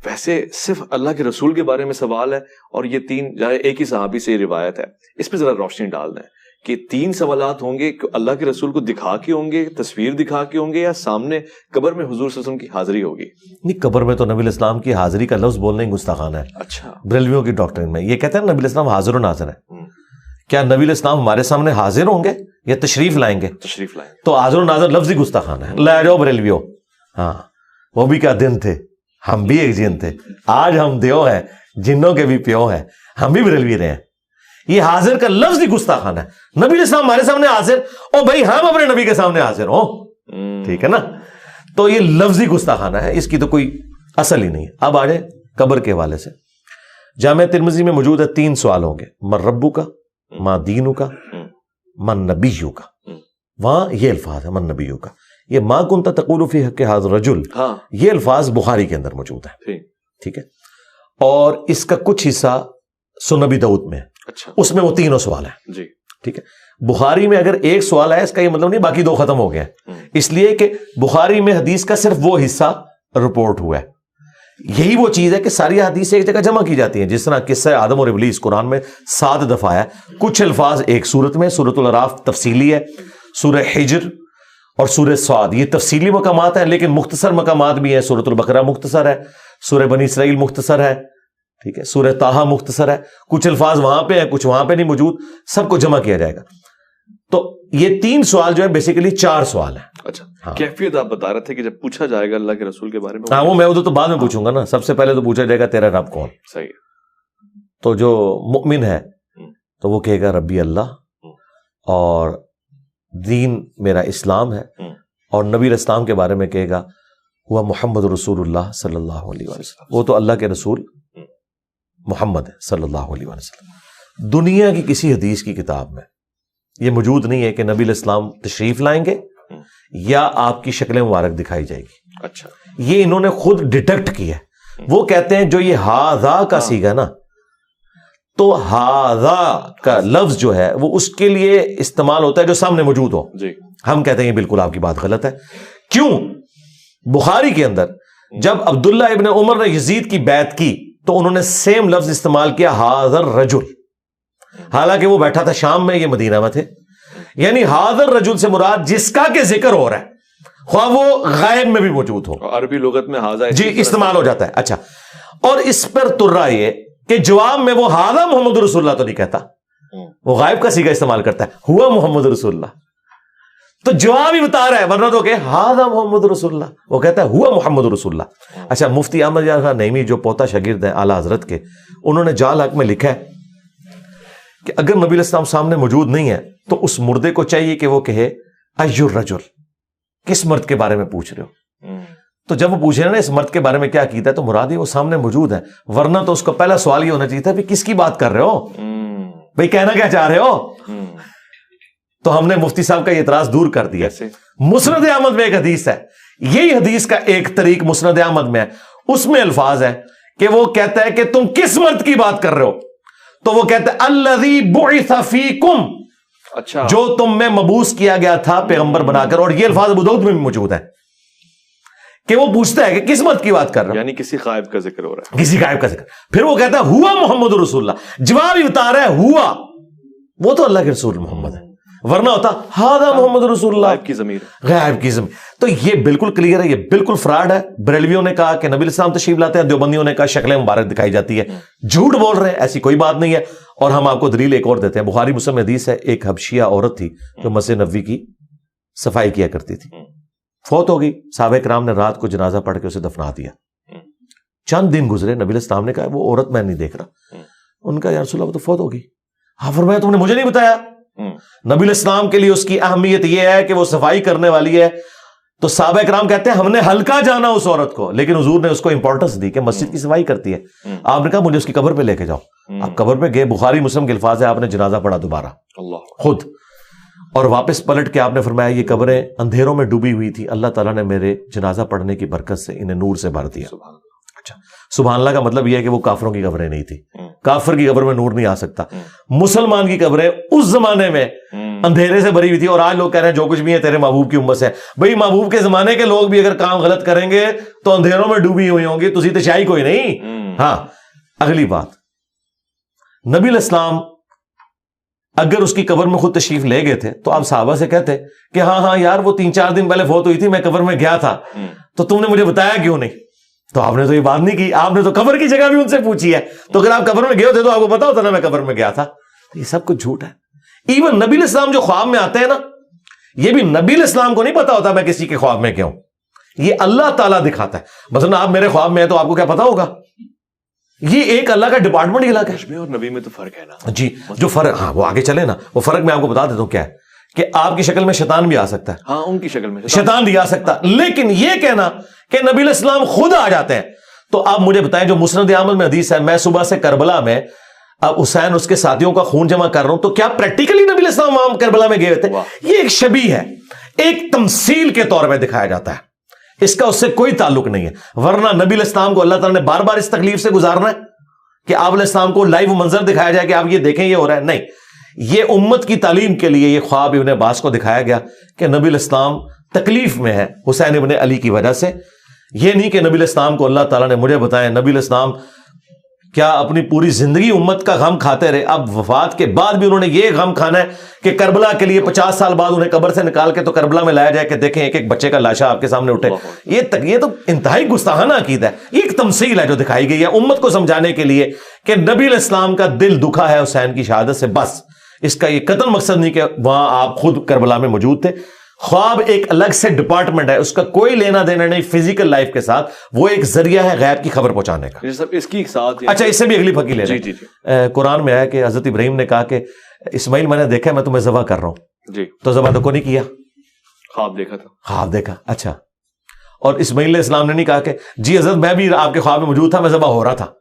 ویسے صرف اللہ کے رسول کے بارے میں سوال ہے اور یہ 3 ایک ہی صحابی سے یہ روایت ہے. اس پہ ذرا روشنی ڈال دیں کہ 3 سوالات ہوں گے اللہ کے رسول کو دکھا کے ہوں گے، تصویر دکھا کے ہوں گے، یا سامنے قبر میں حضور صلی اللہ علیہ وسلم کی حاضری ہوگی؟ نہیں، قبر میں تو نبی علیہ السلام کی حاضری کا لفظ بولنا ہی گستاخانہ ہے. اچھا، بریلویوں کی ڈاکٹرن میں یہ کہتے ہیں نبی علیہ السلام حاضر و ناظر ہے. کیا نبی علیہ السلام ہمارے سامنے حاضر ہوں گے یا تشریف لائیں گے؟ تشریف لائیں. تو حاضر و ناظر لفظ ہی گستاخانہ ہے. لے جاؤ بریلویوں. ہاں وہ بھی کیا دن تھے، ہم بھی ایک جن تھے. آج ہم دیو ہیں، جنوں کے بھی پیو ہیں، ہم بھی بریلوی رہے ہیں. یہ حاضر کا لفظ ہی گستاخانہ ہے. نبی علیہ السلام ہمارے سامنے حاضر، او بھائی ہم اپنے نبی کے سامنے حاضر ہوں، ٹھیک ہے نا. تو یہ لفظ ہی گستاخانہ ہے، اس کی تو کوئی اصل ہی نہیں ہے. اب آ جائے قبر کے حوالے سے. جامع ترمذی میں موجود ہے 3 سوال ہوں گے. من ربک ما دینک من نبیک. وہاں یہ الفاظ ہے من نبیک. یہ ما کنت تقول فی حق ھذا الرجل، یہ الفاظ بخاری کے اندر موجود ہیں، ٹھیک ہے. اور اس کا کچھ حصہ سنن ابی داؤد میں ہے. اچھا، اس میں وہ 3 سوال ہیں. جی ٹھیک ہے. بخاری میں اگر ایک سوال ہے اس کا یہ مطلب نہیں باقی 2 ختم ہو گئے ہیں. اس لیے کہ بخاری میں حدیث کا صرف وہ حصہ رپورٹ ہوا ہے. یہی وہ چیز ہے کہ ساری حدیث ایک جگہ جمع کی جاتی ہیں. جس طرح قصہ آدم اور ابلیس قرآن میں 7 دفعہ ہے. کچھ الفاظ ایک سورت میں، سورۃ الاعراف تفصیلی ہے، سورہ حجر اور سورہ صاد یہ تفصیلی مقامات ہیں، لیکن مختصر مقامات بھی ہیں. سورۃ البقرہ مختصر ہے، سورہ بنی اسرائیل مختصر ہے، ٹھیک ہے، سورہ طٰہٰ مختصر ہے. کچھ الفاظ وہاں پہ ہیں، کچھ وہاں پہ نہیں موجود. سب کو جمع کیا جائے گا. تو یہ 3 سوال جو ہے بیسیکلی 4 سوال ہیں. اچھا، کیفیت آپ بتا رہے تھے کہ جب پوچھا جائے گا اللہ کے رسول کے بارے میں. ہاں وہ میں ادھر تو بعد میں پوچھوں گا نا. سب سے پہلے تو پوچھا جائے گا تیرا رب کون. صحیح. تو جو مؤمن ہے تو وہ کہے گا ربی اللہ، اور دین میرا اسلام ہے، اور نبی اسلام کے بارے میں کہے گا وہ محمد رسول اللہ صلی اللہ علیہ وسلم. وہ تو اللہ کے رسول محمد ہے صلی اللہ علیہ وسلم. دنیا کی کسی حدیث کی کتاب میں یہ موجود نہیں ہے کہ نبی علیہ السلام تشریف لائیں گے یا آپ کی شکل مبارک دکھائی جائے گی. اچھا، یہ انہوں نے خود ڈیٹیکٹ کیا ہے. وہ کہتے ہیں جو یہ ہاذا کا صیغہ نا، تو ہاذا کا لفظ جو ہے وہ اس کے لیے استعمال ہوتا ہے جو سامنے موجود ہو. جی، ہم کہتے ہیں یہ بالکل آپ کی بات غلط ہے. کیوں؟ بخاری کے اندر جب عبداللہ ابن عمر نے یزید کی بیعت کی تو انہوں نے سیم لفظ استعمال کیا حاضر رجل، حالانکہ وہ بیٹھا تھا شام میں، یہ مدینہ میں تھے. یعنی حاضر رجل سے مراد جس کا کہ ذکر ہو رہا ہے، خواہ وہ غائب میں بھی موجود ہو. عربی لغت میں حاضر جی استعمال ہو جاتا ہے. اچھا، اور اس پر ترا یہ کہ جواب میں وہ حاضر محمد رسول اللہ تو نہیں کہتا، وہ غائب کا صیغہ استعمال کرتا ہے، ہوا محمد رسول اللہ. تو جواب ہی بتا رہا ہے، ورنہ تو کہ ہاذا محمد رسول اللہ، وہ کہتا ہے ہوا محمد رسول اللہ. اچھا، مفتی احمد یار خان نعیمی جو پوتا شاگرد ہیں اعلیٰ حضرت کے، انہوں نے جال حق میں لکھا ہے کہ اگر نبی علیہ السلام سامنے موجود نہیں ہے تو اس مردے کو چاہیے کہ وہ کہے ای الرجل، کس مرد کے بارے میں پوچھ رہے ہو. تو جب وہ پوچھ رہے ہیں نا اس مرد کے بارے میں کیا کیتا ہے، تو مراد ہی وہ سامنے موجود ہے، ورنہ تو اس کو پہلا سوال یہ ہونا چاہیے تھا کس کی بات کر رہے ہو بھائی، کہنا کیا چاہ رہے ہو. تو ہم نے مفتی صاحب کا یہ اعتراض دور کر دیا. مسند احمد میں ایک حدیث ہے، یہی حدیث کا ایک طریق مسند احمد میں ہے، اس میں الفاظ ہے کہ وہ کہتا ہے کہ تم کس مرد کی بات کر رہے ہو، تو وہ کہتا ہے الذی بعث فیکم، اچھا، جو تم میں مبعوث کیا گیا تھا پیغمبر بنا کر. اور یہ الفاظ ابو داؤد میں بھی موجود ہے کہ وہ پوچھتا ہے کہ کس مرد کی بات کر رہا ہے، یعنی کسی غائب کا ذکر ہو رہا ہے، کسی غائب کا ذکر. پھر وہ کہتا ہے ہوا محمد رسول اللہ، جواب ہی بتا رہا ہے ہوا، وہ تو اللہ کے رسول محمد ہے، ورنہ ہوتا ہاذا محمد رسول اللہ، غائب کی ضمیر، غائب کی ضمیر. تو یہ بالکل کلیئر ہے، یہ بالکل فراڈ ہے. بریلویوں نے کہا کہ نبی علیہ السلام تشریف لاتے ہیں، دیوبندیوں نے کہا شکل مبارک دکھائی جاتی ہے. جھوٹ بول رہے ہیں، ایسی کوئی بات نہیں ہے. اور ہم آپ کو دلیل ایک اور دیتے ہیں، بخاری مسلم میں حدیث ہے، ایک حبشیہ عورت تھی جو مسجد نبوی کی صفائی کیا کرتی تھی، فوت ہو گئی. صحابہ کرام نے رات کو جنازہ پڑھ کے اسے دفنا دیا. چند دن گزرے، نبی علیہ السلام نے کہا وہ عورت میں نہیں دیکھ رہا. ان کا یا رسول اللہ وہ تو فوت ہو گئی. ہاں فرمایا تم نے مجھے نہیں بتایا. نبی علیہ السلام کے لیے اس کی اہمیت یہ ہے کہ وہ صفائی کرنے والی ہے. تو صحابہ کرام کہتے ہیں ہم نے ہلکا جانا اس عورت کو، لیکن حضور نے اس کو امپورٹنس دی کہ مسجد کی صفائی کرتی ہے. آپ نے کہا مجھے اس کی قبر پہ لے کے جاؤ. آپ قبر پہ گئے، بخاری مسلم کے الفاظ ہے، آپ نے جنازہ پڑھا دوبارہ خود، اور واپس پلٹ کے آپ نے فرمایا یہ قبریں اندھیروں میں ڈوبی ہوئی تھی، اللہ تعالیٰ نے میرے جنازہ پڑھنے کی برکت سے انہیں نور سے بھر دیا. اچھا، سبحان اللہ کا مطلب یہ ہے کہ وہ کافروں کی قبریں نہیں تھی. کافر کی قبر میں نور نہیں آ سکتا. مسلمان کی قبریں اس زمانے میں اندھیرے سے بھری ہوئی تھی. اور آج لوگ کہہ رہے ہیں جو کچھ بھی ہے تیرے محبوب کی امت سے. بھئی محبوب کے زمانے کے لوگ بھی اگر کام غلط کریں گے تو اندھیروں میں ڈوبی ہوئی ہوں گی، تسی تو شاہی کوئی نہیں. ہاں، اگلی بات، نبی علیہ السلام اگر اس کی قبر میں خود تشریف لے گئے تھے تو آپ صحابہ سے کہتے کہ ہاں یار وہ 3-4 دن پہلے فوت ہوئی تھی، میں قبر میں گیا تھا، تو تم نے مجھے بتایا کیوں نہیں؟ تو آپ نے تو یہ بات نہیں کی، آپ نے تو قبر کی جگہ بھی ان سے پوچھی ہے. تو اگر آپ قبر میں گئے ہوتے تو آپ کو پتا ہوتا نا میں قبر میں گیا تھا. یہ سب کچھ جھوٹ ہے. ایون نبی علیہ السلام جو خواب میں آتے ہیں نا، یہ بھی نبی علیہ السلام کو نہیں پتا ہوتا میں کسی کے خواب میں کیا ہوں، یہ اللہ تعالیٰ دکھاتا ہے. مثلا آپ میرے خواب میں ہیں تو آپ کو کیا پتا ہوگا؟ یہ ایک اللہ کا ڈپارٹمنٹ ہی الگ ہے. اور نبی میں تو فرق ہے نا جی، جو فرق، ہاں وہ آگے چلے نا، وہ فرق میں آپ کو بتا دیتا ہوں کیا ہے کہ آپ کی شکل میں شیطان بھی آ سکتا ہے. ہاں، ان کی شکل میں شیطان بھی آ سکتا ہے. لیکن یہ کہنا کہ نبی علیہ السلام خود آ جاتے ہیں، تو آپ مجھے بتائیں جو مسند احمد میں حدیث ہے، میں صبح سے کربلا میں اب حسین اس کے ساتھیوں کا خون جمع کر رہا ہوں، تو کیا پریکٹیکلی نبی علیہ السلام وہاں کربلا میں گئے ہوتے؟ یہ ایک شبیہ ہے، ایک تمثیل کے طور پہ دکھایا جاتا ہے، اس کا اس سے کوئی تعلق نہیں ہے. ورنہ نبی علیہ السلام کو اللہ تعالیٰ نے بار بار اس تکلیف سے گزارنا ہے کہ آپ علیہ السلام کو لائیو منظر دکھایا جائے کہ آپ یہ دیکھیں یہ ہو رہا ہے؟ نہیں. یہ امت کی تعلیم کے لیے یہ خواب ابن عباس کو دکھایا گیا کہ نبی علیہ السلام تکلیف میں ہے حسین ابن علی کی وجہ سے. یہ نہیں کہ نبی علیہ السلام کو اللہ تعالیٰ نے مجھے بتایا. نبی علیہ السلام کیا اپنی پوری زندگی امت کا غم کھاتے رہے؟ اب وفات کے بعد بھی انہوں نے یہ غم کھانا ہے کہ کربلا کے لیے 50 سال بعد انہیں قبر سے نکال کے تو کربلا میں لایا جائے کہ دیکھیں ایک ایک بچے کا لاشا آپ کے سامنے اٹھے. یہ تو انتہائی گستاخانہ عقیدہ ہے. یہ ایک تمثیل ہے جو دکھائی گئی ہے امت کو سمجھانے کے لیے کہ نبی علیہ السلام کا دل دکھا ہے حسین کی شہادت سے. بس اس کا یہ قطعاً مقصد نہیں کہ وہاں آپ خود کربلا میں موجود تھے. خواب ایک الگ سے ڈپارٹمنٹ ہے، اس کا کوئی لینا دینا نہیں فزیکل لائف کے ساتھ، وہ ایک ذریعہ ہے غیب کی خبر پہنچانے کا. اس کی ساتھ اچھا، اس سے بھی اگلی پھکی لے لیں. قرآن میں ہے کہ حضرت ابراہیم نے کہا کہ اسماعیل میں نے دیکھا میں تمہیں ذبح کر رہا ہوں، جی، تو ذبح تو کو نہیں کیا، خواب دیکھا تھا. خواب دیکھا. اچھا، اور اسماعیل علیہ السلام نے نہیں کہا کہ جی حضرت میں بھی آپ کے خواب میں موجود تھا، میں ذبح ہو رہا تھا.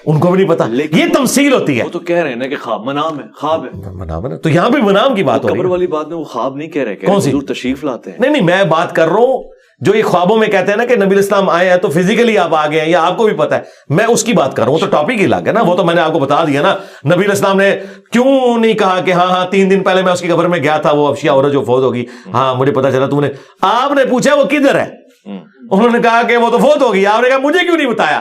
ان کو بھی نہیں پتا. یہ تمثیل ہوتی ہے. وہ تو کہہ رہے ہیں نا کہ خواب منام ہے، خواب ہے، منام ہے. تو یہاں بھی منام کی بات ہو رہی ہے. قبر والی بات میں وہ خواب نہیں کہہ رہے، کون سی؟ حضور تشریف لاتے ہیں. نہیں، میں بات کر رہا ہوں جو یہ خوابوں میں کہتے ہیں نا کہ نبی علیہ السلام آئے ہیں تو فزیکلی آپ آگے ہیں، یا آپ کو بھی پتا ہے، میں اس کی بات کر رہا ہوں. تو ٹاپک ہی الگ ہے نا، وہ تو میں نے آپ کو بتا دیا نا. نبی علیہ السلام نے کیوں نہیں کہا کہ ہاں 3 دن پہلے میں اس کی قبر میں گیا تھا، وہ حبشیہ عورت جو فوت ہوگی، ہاں مجھے پتا چلا تم نے. آپ نے پوچھا وہ کدھر ہے، انہوں نے کہا کہ وہ تو فوت ہو گئی, آپ نے کہا مجھے کیوں نہیں بتایا؟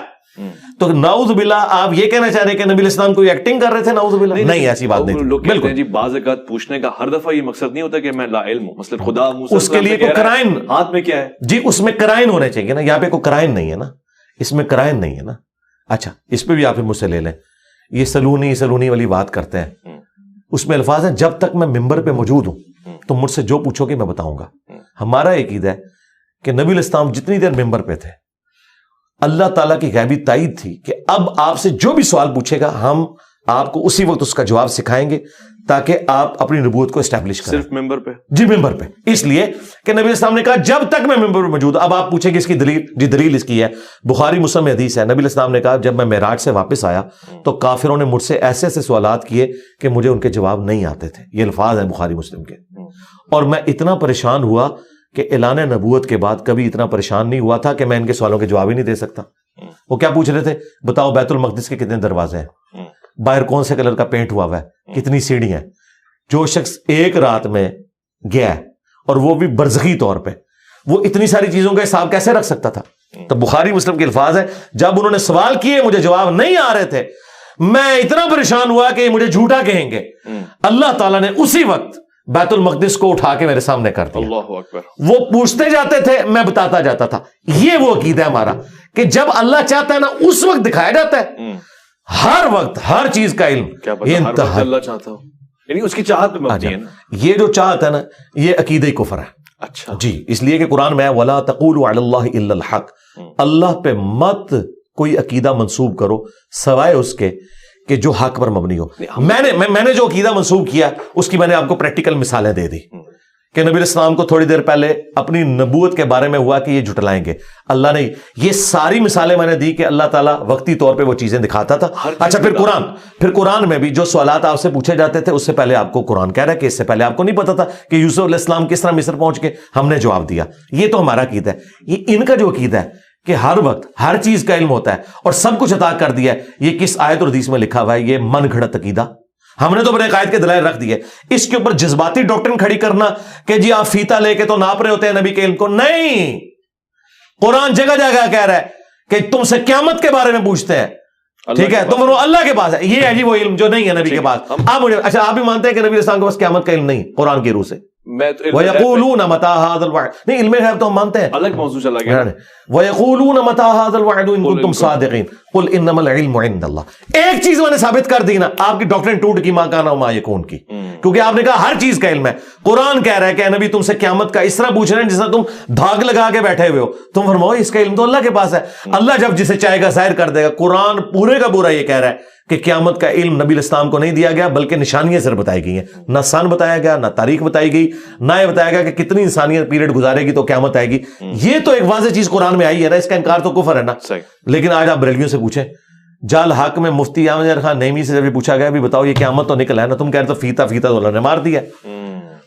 تو نعوذ باللہ آپ یہ کہنا چاہ رہے ہیں کہ نبی الاسلام کوئی ایکٹنگ کر رہے تھے؟ نعوذ باللہ نہیں, ایسی بات نہیں. لوگ کہتے ہیں جی بعض اوقات پوچھنے کا ہر دفعہ یہ مقصد نہیں ہوتا کہ میں لا علم ہوں, مثلا خدا اس کے لیے کوئی کرائن ہاتھ میں کیا ہے جی, اس میں کرائن ہونے چاہیے نا, یہاں پہ کوئی کرائن نہیں ہے نا, اس میں کرائن نہیں ہے نا. اچھا اس پہ بھی آپ مجھ سے لے لیں, یہ سلونی والی بات کرتے ہیں, اس میں الفاظ ہیں جب تک میں ممبر پہ موجود ہوں تو مجھ سے جو پوچھو گے میں بتاؤں گا. ہمارا عقیدہ ہے کہ نبی الاسلام جتنی دیر ممبر پہ تھے اللہ تعالیٰ کی غیبی تائید تھی کہ اب آپ سے جو بھی سوال پوچھے گا ہم آپ کو اسی وقت اس کا جواب سکھائیں گے تاکہ آپ اپنی نبوت کو اسٹیبلش کریں. صرف ممبر پہ؟ جی ممبر پہ, اس لیے کہ نبی الاسلام نے کہا جب تک میں ممبر پہ موجود. اب آپ پوچھیں گے اس کی دلیل, جی دلیل اس کی ہے بخاری مسلم میں حدیث ہے, نبی الاسلام نے کہا جب میں معراج سے واپس آیا تو کافروں نے مجھ سے ایسے ایسے سوالات کیے کہ مجھے ان کے جواب نہیں آتے تھے. یہ الفاظ ہیں بخاری مسلم کے. اور میں اتنا پریشان ہوا کہ اعلان نبوت کے بعد کبھی اتنا پریشان نہیں ہوا تھا کہ میں ان کے سوالوں کے جواب ہی نہیں دے سکتا. وہ کیا پوچھ رہے تھے؟ بتاؤ بیت المقدس کے کتنے دروازے ہیں, باہر کون سے کلر کا پینٹ ہوا ہے, کتنی سیڑھیاں ہیں. جو شخص ایک رات میں گیا ہے اور وہ بھی برزخی طور پہ, وہ اتنی ساری چیزوں کا حساب کیسے رکھ سکتا تھا؟ تو بخاری مسلم کے الفاظ ہیں جب انہوں نے سوال کیے مجھے جواب نہیں آ رہے تھے, میں اتنا پریشان ہوا کہ مجھے جھوٹا کہیں گے. اللہ تعالیٰ نے اسی وقت بیت المقدس کو اٹھا کے میرے سامنے کر دیا. اللہ اکبر. وہ پوچھتے جاتے تھے میں بتاتا جاتا تھا. یہ وہ عقیدہ ہے ہمارا کہ جب اللہ چاہتا ہے نا اس وقت دکھایا جاتا ہے, ہر وقت ہر چیز کا علم. کیا پتہ ہر وقت اللہ چاہتا ہو, یعنی اس کی چاہت پہ مبنی ہے نا. یہ جو چاہت ہے نا یہ عقیدہ کفر ہے. اچھا جی, اس لیے کہ قرآن میں وَلَا تَقُولُوا عَلَى اللَّهِ إِلَّا الْحَقِّ, اللہ پہ مت کوئی عقیدہ منسوب کرو سوائے اس کے کہ جو حق پر مبنی ہو. میں نے جو عقیدہ منسوب کیا اس کی میں نے آپ کو پریکٹیکل مثالیں دے دی کہ نبی الاسلام کو تھوڑی دیر پہلے اپنی نبوت کے بارے میں ہوا کہ یہ جھٹلائیں گے. اللہ نے یہ ساری مثالیں میں نے دی کہ اللہ تعالیٰ وقتی طور پہ وہ چیزیں دکھاتا تھا. اچھا پھر قرآن میں بھی جو سوالات آپ سے پوچھے جاتے تھے اس سے پہلے آپ کو قرآن کہہ رہا ہے کہ اس سے پہلے آپ کو نہیں پتا تھا کہ یوسف علیہ السلام کس طرح مصر پہنچ کے, ہم نے جواب دیا. یہ تو ہمارا عقیدہ ہے. یہ ان کا جو عقیدہ ہے کہ ہر وقت ہر چیز کا علم ہوتا ہے اور سب کچھ عطا کر دیا ہے, یہ کس آیت اور حدیث میں لکھا ہوا ہے؟ یہ من گھڑت عقیدہ. ہم نے تو اپنے قائد کے دلائل رکھ دیے. اس کے اوپر جذباتی ڈاکٹرن کھڑی کرنا کہ جی آپ فیتا لے کے تو ناپ رہے ہوتے ہیں نبی کے علم کو, نہیں. قرآن جگہ جگہ کہہ رہا ہے کہ تم سے قیامت کے بارے میں پوچھتے ہیں, ٹھیک ہے, تم اللہ کے پاس ہے. یہ ہے جی وہ علم جو نہیں ہے نبی کے پاس. آپ مجھے اچھا آپ بھی مانتے ہیں کہ نبی الاسلام کے پاس قیامت کا علم نہیں قرآن کی روح سے؟ وَيَقُولُونَ مَتَىٰ هَٰذَا الْوَعْدُ, نہیں علم غیب تو ہم مانتے ہیں, الگ موضوع چلا گیا. وَيَقُولُونَ مَتَىٰ هَٰذَا الْوَعْدُ إِن كُنتُمْ صَادِقِينَ قُلْ إِنَّمَا الْعِلْمُ عِندَ اللَّهِ. ایک چیز میں نے ثابت کر دی نا, آپ کی ڈاکٹرن ٹوٹ کی ماں کانا وما یکون کی, کیونکہ آپ نے کہا ہر چیز کا علم ہے. قرآن کہہ رہا ہے کہ نبی تم سے قیامت کا اس طرح پوچھ رہے ہیں جس طرح تم دھاگ لگا کے بیٹھے ہوئے ہو. تم فرماؤ اس کا علم تو اللہ کے پاس ہے. اللہ جب جسے چاہے گا ظاہر کر دے گا. قرآن پورے کا پورا یہ کہہ رہا ہے کہ قیامت کا علم نبی الاسلام کو نہیں دیا گیا بلکہ نشانیاں صرف بتائی گئی ہیں. نہ سن بتایا گیا, نہ تاریخ بتائی گئی, نہ یہ بتایا گیا کہ کتنی انسانیت پیریڈ گزارے گی تو قیامت آئے گی. یہ تو ایک واضح چیز قرآن میں آئی ہے نا, اس کا انکار تو کفر ہے نا. لیکن آج آپ بریلویوں سے پوچھیں, جال حق میں مفتی احمد خان نعیمی سے جب پوچھا گیا بھی بتاؤ یہ قیامت تو نکلا ہے نا, تم کہہ رہے تو فیتا تو اللہ نے مار دیا.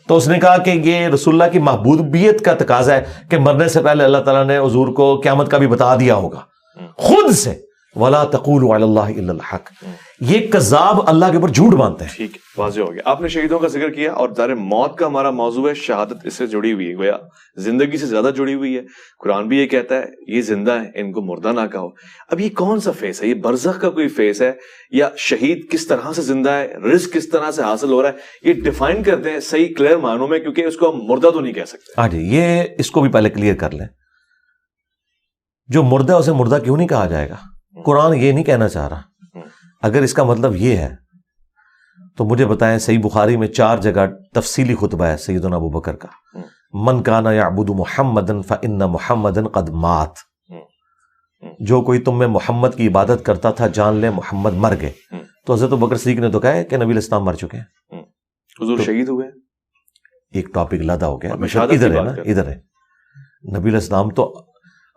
تو اس نے کہا کہ یہ رسول اللہ کی محبوبیت کا تقاضا ہے کہ مرنے سے پہلے اللہ تعالیٰ نے حضور کو قیامت کا بھی بتا دیا ہوگا خود سے. وَلَا تَقُولُوا عَلَى اللَّهِ إِلَّا الْحَقِّ, یہ کذاب اللہ کے اوپر جھوٹ مانتے ہیں. ٹھیک ہے, واضح ہو گیا. آپ نے شہیدوں کا ذکر کیا اور ظاہر موت کا ہمارا موضوع ہے, شہادت اس سے جڑی ہوئی ہے, گویا زندگی سے زیادہ جڑی ہوئی ہے. قرآن بھی یہ کہتا ہے یہ زندہ ہے ان کو مردہ نہ کہو. اب یہ کون سا فیس ہے؟ یہ برزخ کا کوئی فیس ہے یا شہید کس طرح سے زندہ ہے, رزق کس طرح سے حاصل ہو رہا ہے؟ یہ ڈیفائن کرتے ہیں صحیح کلیئر معنوں میں, کیونکہ اس کو ہم مردہ تو نہیں کہہ سکتے. ہاں جی, یہ اس کو بھی پہلے کلیئر کر لیں. جو مردہ اسے مردہ کیوں نہیں کہا جائے گا؟ قرآن یہ نہیں کہنا چاہ رہا. اگر اس کا مطلب یہ ہے تو مجھے بتائیں, صحیح بخاری میں 4 جگہ تفصیلی خطبہ ہے سیدنا ابو بکر کا, من کان یعبد محمدا فإن محمدا قد مات. جو کوئی تم میں محمد کی عبادت کرتا تھا جان لے محمد مر گئے. تو حضرت ابو بکر صدیق نے تو کہا ہے کہ نبی الاسلام مر چکے ہیں, حضور شہید ہوئے. ایک ٹاپک لادا ہو گیا, ادھر ہے نا, ادھر ہے. نبی الاسلام تو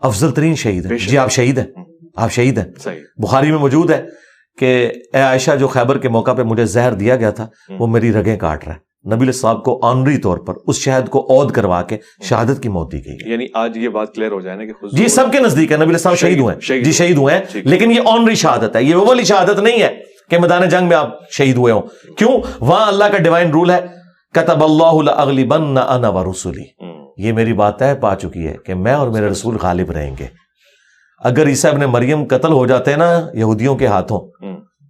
افضل ترین شہید ہے. جی آپ شہید ہیں, آپ شہید ہیں. بخاری میں موجود ہے کہ اے عائشہ, جو خیبر کے موقع پہ مجھے زہر دیا گیا تھا وہ میری رگیں کاٹ رہا ہے. نبی صاحب کو آنری طور پر اس شہد کو عود کروا کے شہادت کی موت دی گئی. یعنی آج یہ بات کلیئر ہو جائے نا کہ جی سب کے نزدیک ہے نبی صاحب شہید ہوئے ہیں, جی شہید ہوئے ہیں, لیکن یہ آنری شہادت ہے. یہ وہ والی شہادت نہیں ہے کہ میدان جنگ میں آپ شہید ہوئے ہوں. کیوں؟ وہاں اللہ کا ڈیوائن رول ہے, کتب اللہ لأغلبن انا ورسلی. یہ میری بات طے پا چکی ہے کہ میں اور میرے رسول غالب رہیں گے. اگر عیسیٰ ابن مریم قتل ہو جاتے نا یہودیوں کے ہاتھوں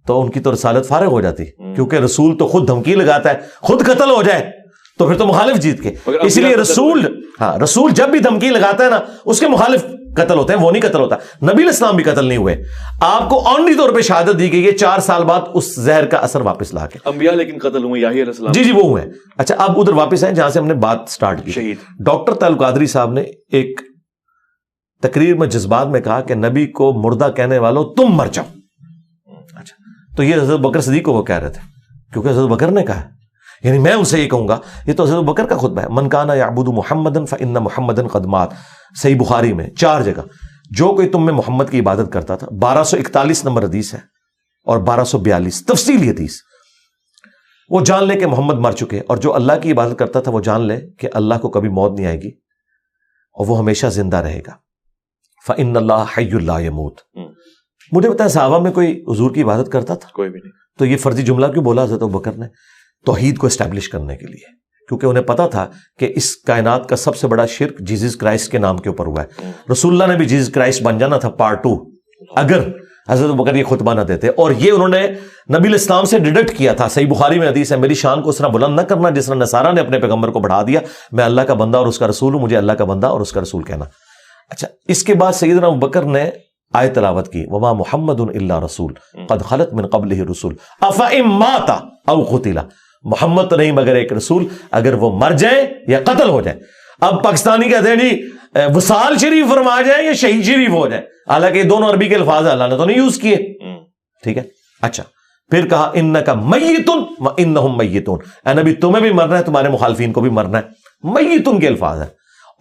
تو ان کی تو رسالت فارغ ہو جاتی, کیونکہ رسول تو خود دھمکی لگاتا ہے, خود قتل ہو جائے تو پھر تو مخالف جیت کے. اس لیے رسول جب بھی دھمکی لگاتا ہے نا اس کے مخالف قتل ہوتے ہیں, وہ نہیں قتل ہوتا. نبی علیہ السلام بھی قتل نہیں ہوئے, آپ کو آنری طور پہ شہادت دی گئی ہے 4 سال بعد اس زہر کا اثر واپس لا کے. انبیاء لیکن قتل ہوئے, یحییٰ علیہ السلام جی وہ ہوئے. اچھا اب ادھر واپس آئیں جہاں سے ہم نے بات سٹارٹ کی. شہید ڈاکٹر تعلق قادری صاحب نے ایک تقریر میں جذبات میں کہا کہ نبی کو مردہ کہنے والوں تم مر جاؤ. اچھا تو یہ حضرت بکر صدیق کو وہ کہہ رہے تھے, کیونکہ حضرت بکر نے کہا, یعنی میں ان سے یہ کہوں گا, یہ تو حضرت بکر کا خطبہ ہے. من کان یعبد محمدا فإن محمدا قد مات, صحیح بخاری میں 4 جگہ. جو کوئی تم میں محمد کی عبادت کرتا تھا, 1241 نمبر حدیث ہے اور 1242 تفصیلی حدیث, وہ جان لے کہ محمد مر چکے. اور جو اللہ کی عبادت کرتا تھا وہ جان لے کہ اللہ کو کبھی موت نہیں آئے گی اور وہ ہمیشہ زندہ رہے گا. فإن اللہ حی لا یموت. مجھے بتائیں صحابہ میں کوئی حضور کی عبادت کرتا تھا؟ کوئی بھی نہیں. تو یہ فرضی جملہ کیوں بولا حضرت ابوبکر نے؟ توحید کو اسٹیبلش کرنے کے لیے, کیونکہ انہیں پتا تھا کہ اس کائنات کا سب سے بڑا شرک جیزس کرائسٹ کے نام کے اوپر ہوا ہے. رسول اللہ نے بھی جیزس کرائسٹ بن جانا تھا پارٹ 2 اگر حضرت ابوبکر یہ خطبہ نہ دیتے. اور یہ انہوں نے نبی علیہ السلام سے ڈیڈکٹ کیا تھا. صحیح بخاری میں حدیث ہے, میری شان کو اس طرح بلند نہ کرنا جس طرح نصارہ نے اپنے پیغمبر کو بڑھا دیا. میں اللہ کا بندہ اور اس کا رسول ہوں, مجھے اللہ کا بندہ اور اس کا رسول کہنا. اچھا اس کے بعد سیدنا ابوبکر نے آیت تلاوت کی, وما محمد الا رسول قد خلت من قبلہ الرسل افئن مات او قتل. محمد تو نہیں مگر ایک رسول, اگر وہ مر جائیں یا قتل ہو جائے. اب پاکستانی کہتے ہیں جی وصال شریف فرما جائے یا شہید شریف ہو جائے, حالانکہ یہ دونوں عربی کے الفاظ اللہ نے تو نہیں یوز کیے. ٹھیک ہے. اچھا پھر کہا انک میت وانہم میتون, اے نبی تمہیں بھی مرنا ہے تمہارے مخالفین کو بھی مرنا ہے. میتون کے الفاظ ہیں.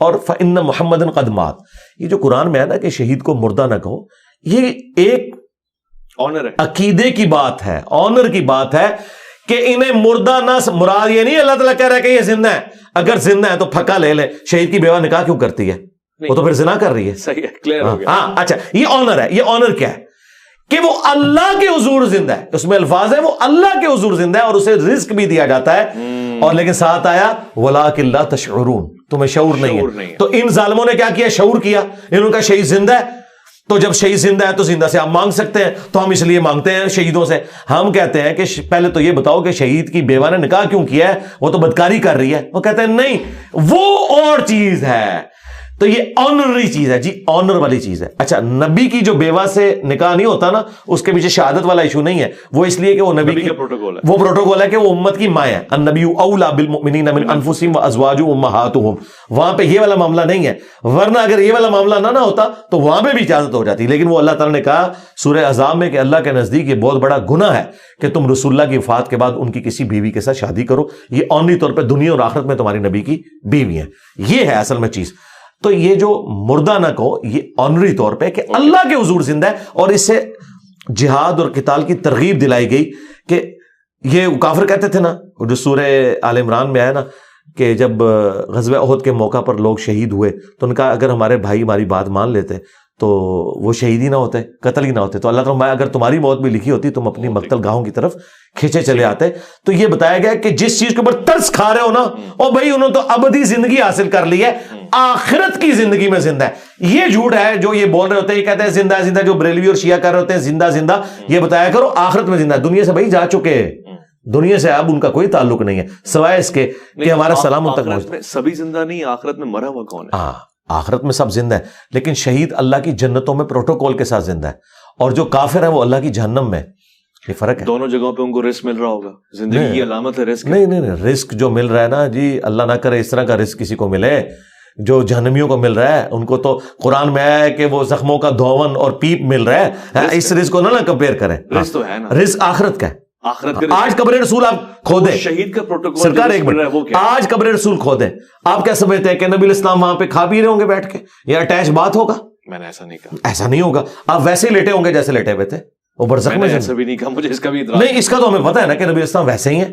اور فإن محمدًا قد مات, یہ جو قرآن میں ہے نا کہ شہید کو مردہ نہ کہو, یہ ایک آنر ہے, عقیدے کی بات ہے, آنر کی بات ہے کہ انہیں مردہ نہ مراد یہ نہیں اللہ تعالیٰ کہہ رہا ہے کہ یہ زندہ ہے. اگر زندہ ہے تو پھکا لے لے. شہید کی بیوہ نکاح کیوں کرتی ہے؟ وہ تو پھر زنا کر رہی ہے. صحیح ہے, کلیئر ہو گیا. ہاں اچھا یہ آنر ہے. یہ آنر کیا ہے کہ وہ اللہ کے حضور زندہ ہے. اس میں الفاظ ہے وہ اللہ کے حضور زندہ ہے اور اسے رزق بھی دیا جاتا ہے. اور لیکن ساتھ آیا وَلَٰكِن لَا تَشْعُرُونَ, تمہیں شعور نہیں ہے. تو ان ظالموں نے کیا کیا؟ شعور کیا. انہوں کا شہید زندہ ہے, تو جب شہید زندہ ہے تو زندہ سے آپ مانگ سکتے ہیں, تو ہم اس لیے مانگتے ہیں شہیدوں سے. ہم کہتے ہیں کہ پہلے تو یہ بتاؤ کہ شہید کی بیوہ نے نکاح کیوں کیا ہے, وہ تو بدکاری کر رہی ہے. وہ کہتے ہیں نہیں وہ اور چیز ہے. تو یہ آنرری چیز ہے جی, آنر والی چیز ہے. اچھا نبی کی جو بیوہ سے نکاح نہیں ہوتا نا, اس کے پیچھے شہادت والا ایشو نہیں ہے. وہ اس لیے کہ وہ نبی کا پروٹوکول ہے, وہ پروٹوکول ہے کہ وہ امت کی ماں ہے. النبی اولی بالمؤمنین من انفسہم وازواجہ امہاتہم. وہاں پہ یہ والا معاملہ نہیں ہے, ورنہ اگر یہ والا معاملہ نہ ہوتا تو وہاں پہ بھی اجازت ہو جاتی. لیکن وہ اللہ تعالیٰ نے کہا سورہ احزاب میں کہ اللہ کے نزدیک یہ بہت بڑا گناہ ہے کہ تم رسول اللہ کی وفات کے بعد ان کی کسی بیوی کے ساتھ شادی کرو. یہ آنری طور پہ دنیا اور آخرت میں تمہاری نبی کی بیوی ہیں. یہ ہے اصل میں چیز. تو یہ جو مردہ نہ کہو یہ آنری طور پہ کہ اللہ کے حضور زندہ ہے. اور اس سے جہاد اور قتال کی ترغیب دلائی گئی کہ یہ کافر کہتے تھے نا, جو سورہ آل عمران میں آیا نا کہ جب غزوہ احد کے موقع پر لوگ شہید ہوئے تو ان کا اگر ہمارے بھائی ہماری بات مان لیتے تو وہ شہید ہی نہ ہوتے, قتل ہی نہ ہوتے. تو اللہ تعالیٰ اگر تمہاری موت بھی لکھی ہوتی تم اپنی مقتل گاہوں کی طرف کھینچے چلے آتے. تو یہ بتایا گیا کہ جس چیز کے اوپر ترس کھا رہے ہو نا, اور بھائی انہوں نے تو ابدی زندگی حاصل کر لی ہے, آخرت کی زندگی میں زندہ ہے. یہ جھوٹ ہے جو یہ بول رہے ہوتے ہیں, یہ کہتے ہیں زندہ زندہ, جو بریلوی اور شیعہ کر رہے ہوتے ہیں زندہ زندہ. یہ بتایا کرو آخرت میں زندہ ہے. دنیا سے بھائی جا چکے, دنیا سے اب ان کا کوئی تعلق نہیں ہے سوائے اس کے کہ ہمارا سلام ان تک پہنچتا ہے. سبھی زندہ نہیں, آخرت میں مرا ہوا کون ہے؟ ہاں آخرت میں سب زندہ ہے, لیکن شہید اللہ کی جنتوں میں پروٹوکول کے ساتھ زندہ ہے, اور جو کافر ہے وہ اللہ کی جہنم میں. یہ فرق ہے. دونوں جگہوں پہ ان کو رزق مل رہا ہوگا, زندگی کی علامت ہے رزق. نہیں رزق جو مل رہا ہے نا جی, اللہ نہ کرے اس طرح کا رزق کسی کو ملے جو جہنمیوں کو مل رہا ہے. ان کو تو قرآن میں آیا ہے کہ وہ زخموں کا دھون اور پیپ مل رہا ہے. اس رزق کو نہ کمپیئر کریں. رزق تو ہے نا, رزق آخرت کا ہے. آخرت آج قبر رسول آپ کھودیں, شہید کا پروٹوکول سرکار ایک منٹ, آج قبر رسول کھودیں, آپ کیا سمجھتے ہیں کہ نبی الاسلام وہاں پہ کھا پی رہے ہوں گے بیٹھ کے, یا اٹیچ بات ہوگا؟ میں نے ایسا نہیں کہا. ایسا نہیں ہوگا. آپ ویسے ہی لیٹے ہوں گے جیسے لیٹے ہوئے تھے, وہ برزخ میں. ایسا بھی نہیں کہا, مجھے اس کا بھی اعتراض نہیں. اس کا تو ہمیں پتہ ہے نا کہ نبی الاسلام ویسے ہی ہیں,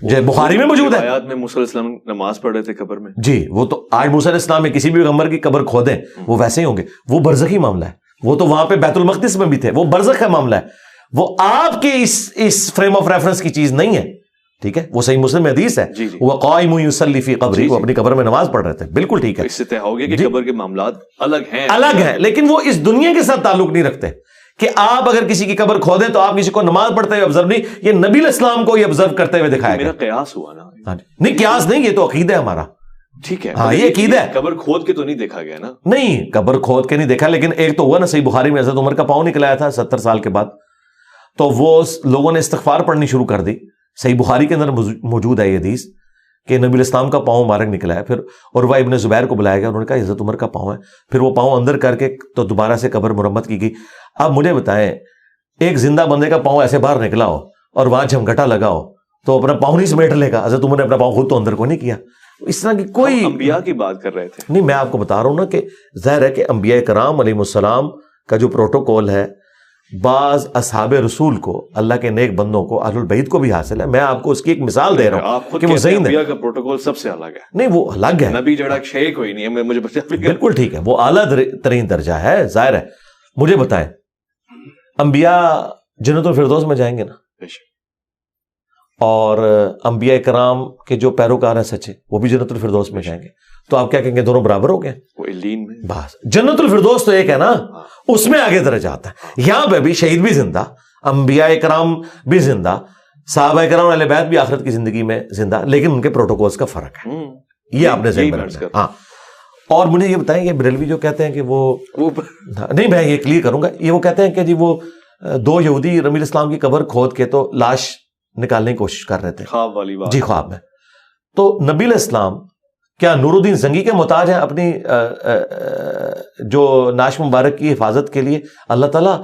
جو بخاری میں موجود ہے. آیات میں موسیٰ علیہ السلام نماز پڑھ رہے تھے قبر میں. جی وہ تو آج موسیٰ علیہ السلام میں کسی بھی پیغمبر کی قبر کھودیں وہ ویسے ہی ہوں گے. وہ برزخی معاملہ ہے. وہ تو وہاں پہ بیت المقدس میں بھی تھے, وہ برزخ کا معاملہ ہے. وہ آپ کے اس فریم آف ریفرنس کی چیز نہیں ہے. ٹھیک ہے, وہ صحیح مسلم میں حدیث ہے, وہ قائم یصلی فی قبری, وہ اپنی قبر میں نماز پڑھ رہے تھے, بالکل ٹھیک ہے. اس سے طے ہو گیا کہ قبر کے معاملات الگ ہیں, لیکن وہ اس دنیا کے ساتھ تعلق نہیں رکھتے کہ آپ اگر کسی کی قبر کھودیں تو آپ کسی کو نماز پڑھتے ہوئے آبزرو نہیں, یہ نبی علیہ السلام کو یہ آبزرو کرتے ہوئے دکھایا گیا. میرا قیاس ہوا نا, نہیں قیاس نہیں, یہ تو عقیدہ ہے ہمارا. ٹھیک ہے, ہاں یہ عقیدہ ہے. قبر کھود کے تو نہیں دیکھا گیا نا؟ نہیں قبر کھود کے نہیں دیکھا, لیکن ایک تو ہوا نا صحیح بخاری میں حضرت عمر کا پاؤں نکلایا تھا 70 سال کے بعد, تو وہ لوگوں نے استغفار پڑھنی شروع کر دی. صحیح بخاری کے اندر موجود ہے یہ حدیث کہ نبی الاسلام کا پاؤں مبارک نکلا ہے. پھر عروہ ابن زبیر کو بلایا گیا, انہوں نے کہا حضرت عمر کا پاؤں ہے. پھر وہ پاؤں اندر کر کے تو دوبارہ سے قبر مرمت کی گئی. اب مجھے بتائیں, ایک زندہ بندے کا پاؤں ایسے باہر نکلا ہو اور وہاں جھمگٹا لگا ہو تو اپنا پاؤں نہیں سمیٹ لے گا. حضرت عمر نے اپنا پاؤں خود تو اندر کو نہیں کیا. اس طرح کی کوئی انبیاء کی بات کر رہے تھے. نہیں, میں آپ کو بتا رہا ہوں نا کہ ظاہر ہے کہ انبیاء کرام علیہ السلام کا جو پروٹوکول ہے, بعض اصحاب رسول کو, اللہ کے نیک بندوں کو, اہل البیت کو بھی حاصل ہے. میں آپ کو اس کی ایک مثال دے رہا ہوں کہ وہ صحیح انبیاء کا پروٹوکول سب سے الگ ہے. نہیں وہ الگ ہے, نبی جڑا شے کوئی نہیں ہے, مجھے بالکل ٹھیک ہے, وہ اعلیٰ ترین درجہ ہے. ظاہر ہے, مجھے بتائیں انبیاء جنت الفردوس میں جائیں گے نا, اور انبیاء کرام کے جو پیروکار ہیں سچے وہ بھی جنت الفردوس میں جائیں گے, تو آپ کیا کہیں گے دونوں برابر ہو گئے؟ بس جنت الفردوس تو ایک ہے نا, اس میں آگے درجہ آتا ہے. یہاں پہ بھی شہید بھی زندہ, انبیاء کرام بھی زندہ, صحابہ کرام اہل بیت بھی آخرت کی زندگی میں زندہ, لیکن ان کے پروٹوکولز کا فرق ہے. یہ آپ نے ذہن میں رکھنا. ہاں, اور مجھے یہ بتائیں, یہ بریلوی جو کہتے ہیں کہ وہ نہیں, میں یہ کلیئر کروں گا, یہ وہ کہتے ہیں کہ جی وہ 2 یہودی نبی اسلام کی قبر کھود کے تو لاش نکالنے کی کوشش کر رہے تھے, خواب والی بات. جی خواب میں. تو نبی علیہ السلام کیا نور الدین زنگی کے محتاج ہیں اپنی جو ناش مبارک کی حفاظت کے لیے؟ اللہ تعالیٰ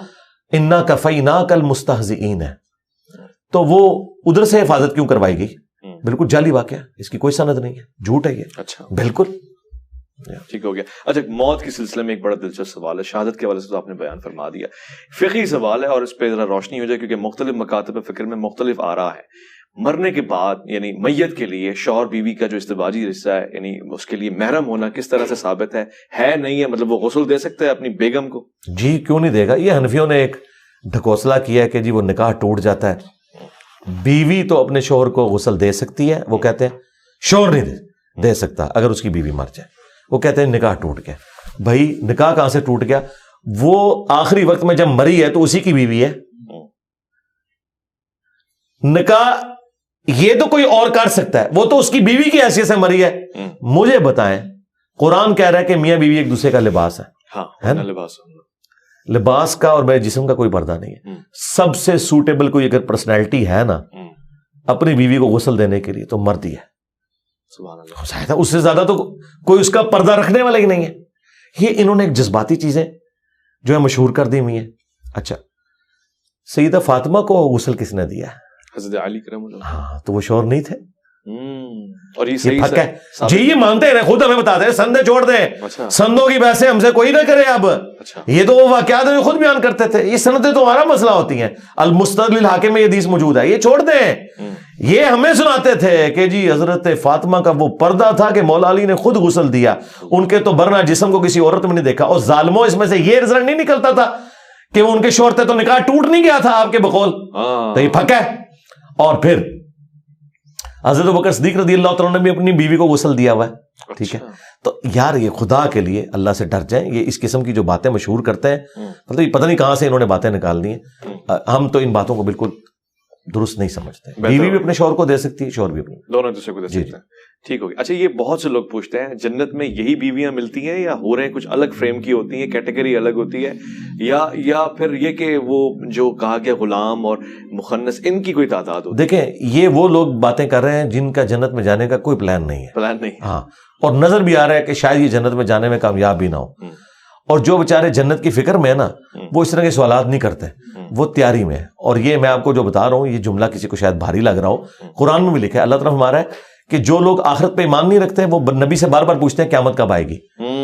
انا کفیناک المستہزئین ہے, تو وہ ادھر سے حفاظت کیوں کروائی گئی؟ بالکل جعلی واقعہ, اس کی کوئی سند نہیں ہے, جھوٹ ہے یہ. اچھا بالکل ٹھیک ہو گیا. اچھا, موت کے سلسلے میں ایک بڑا دلچسپ سوال ہے, شہادت کے حوالے سے تو آپ نے بیان فرما دیا, فقہی سوال ہے اور اس پہ ذرا روشنی ہو جائے کیونکہ مختلف مکاتب فکر میں مختلف آراء ہے. مرنے کے بعد یعنی میت کے لیے شوہر بیوی کا جو ازدواجی رشتہ ہے, یعنی اس کے لیے محرم ہونا کس طرح سے ثابت ہے نہیں ہے؟ مطلب وہ غسل دے سکتا ہے اپنی بیگم کو؟ جی کیوں نہیں دے گا. یہ حنفیوں نے ایک ڈھکوسلا کیا ہے کہ جی وہ نکاح ٹوٹ جاتا ہے, بیوی تو اپنے شوہر کو غسل دے سکتی ہے, وہ کہتے ہیں شوہر نہیں دے سکتا اگر اس کی بیوی مر جائے. وہ کہتے ہیں نکاح ٹوٹ گیا. بھائی نکاح کہاں سے ٹوٹ گیا؟ وہ آخری وقت میں جب مری ہے تو اسی کی بیوی ہے. نکاح یہ تو کوئی اور کر سکتا ہے, وہ تو اس کی بیوی کی حیثیت سے مری ہے. مجھے بتائیں, قرآن کہہ رہا ہے کہ میاں بیوی ایک دوسرے کا لباس ہے نا, لباس کا اور میرے جسم کا کوئی پردہ نہیں ہے. سب سے سوٹیبل کوئی اگر پرسنالٹی ہے نا اپنی بیوی کو غسل دینے کے لیے تو مرد ہی ہے. اس سے زیادہ تو کوئی اس کا پردہ رکھنے والا ہی نہیں ہے. یہ انہوں نے ایک جذباتی چیزیں جو ہے مشہور کر دی ہوئی ہیں. اچھا, سیدہ فاطمہ کو غسل کس نے دیا؟ حضرت علی کرم اللہ. ہاں, تو وہ شوہر نہیں تھے. اور یہ پھک ہے جی, یہ مانتے ہیں, خود ہمیں بتاتے ہیں سندیں چھوڑ دیں, سندوں کی بحثیں ہم سے کوئی نہ کرے. اب یہ تو وہ واقعات ہیں جو خود بیان کرتے تھے, یہ سندیں تو ہمارا مسئلہ ہوتی ہیں. المستدل للحاکم میں یہ حدیث موجود ہے, یہ چھوڑ دیں. یہ ہمیں سناتے تھے کہ جی حضرت فاطمہ کا وہ پردہ تھا کہ مولا علی نے خود غسل دیا, ان کے تو برنا جسم کو کسی عورت میں نہیں دیکھا. اور ظالموں, اس میں سے یہ رزلٹ نہیں نکلتا تھا کہ وہ ان کے شوہر تھے تو نکاح ٹوٹ نہیں گیا تھا آپ کے بقول. تو یہ پھک ہے. اور پھر حضرت بکر صدیق رضی اللہ تعالیٰ نے بھی اپنی بیوی کو غسل دیا ہوا ہے. ٹھیک ہے, تو یار یہ خدا کے لیے اللہ سے ڈر جائیں. یہ اس قسم کی جو باتیں مشہور کرتے ہیں, مطلب یہ پتہ نہیں کہاں سے انہوں نے باتیں نکال دی ہیں. ہم تو ان باتوں کو بالکل درست نہیں سمجھتے. بیوی بھی اپنے شوہر کو دے سکتی ہے, شوہر بھی اپنے, دونوں دوسرے کو دے سکتے ہیں. ٹھیک ہو گیا. اچھا, یہ بہت سے لوگ پوچھتے ہیں جنت میں یہی بیویاں ملتی ہیں یا ہو رہے ہیں کچھ الگ فریم کی ہوتی ہیں, کیٹیگری الگ ہوتی ہے, یا پھر یہ کہ وہ جو کہا گیا غلام اور مخنث ان کی کوئی تعداد ہوتی ہے؟ دیکھیں, یہ وہ لوگ باتیں کر رہے ہیں جن کا جنت میں جانے کا کوئی پلان نہیں ہے. پلان نہیں. ہاں, اور نظر بھی آ رہا ہے کہ شاید یہ جنت میں جانے میں کامیاب بھی نہ ہو. اور جو بیچارے جنت کی فکر میں ہے نا, وہ اس طرح کے سوالات نہیں کرتے, وہ تیاری میں ہے. اور یہ میں آپ کو جو بتا رہا ہوں, یہ جملہ کسی کو شاید بھاری لگ رہا ہو, قرآن میں بھی لکھا ہے, اللہ تعالیٰ ہمارا ہے کہ جو لوگ آخرت پہ ایمان نہیں رکھتے وہ نبی سے بار بار پوچھتے ہیں قیامت کب آئے گی,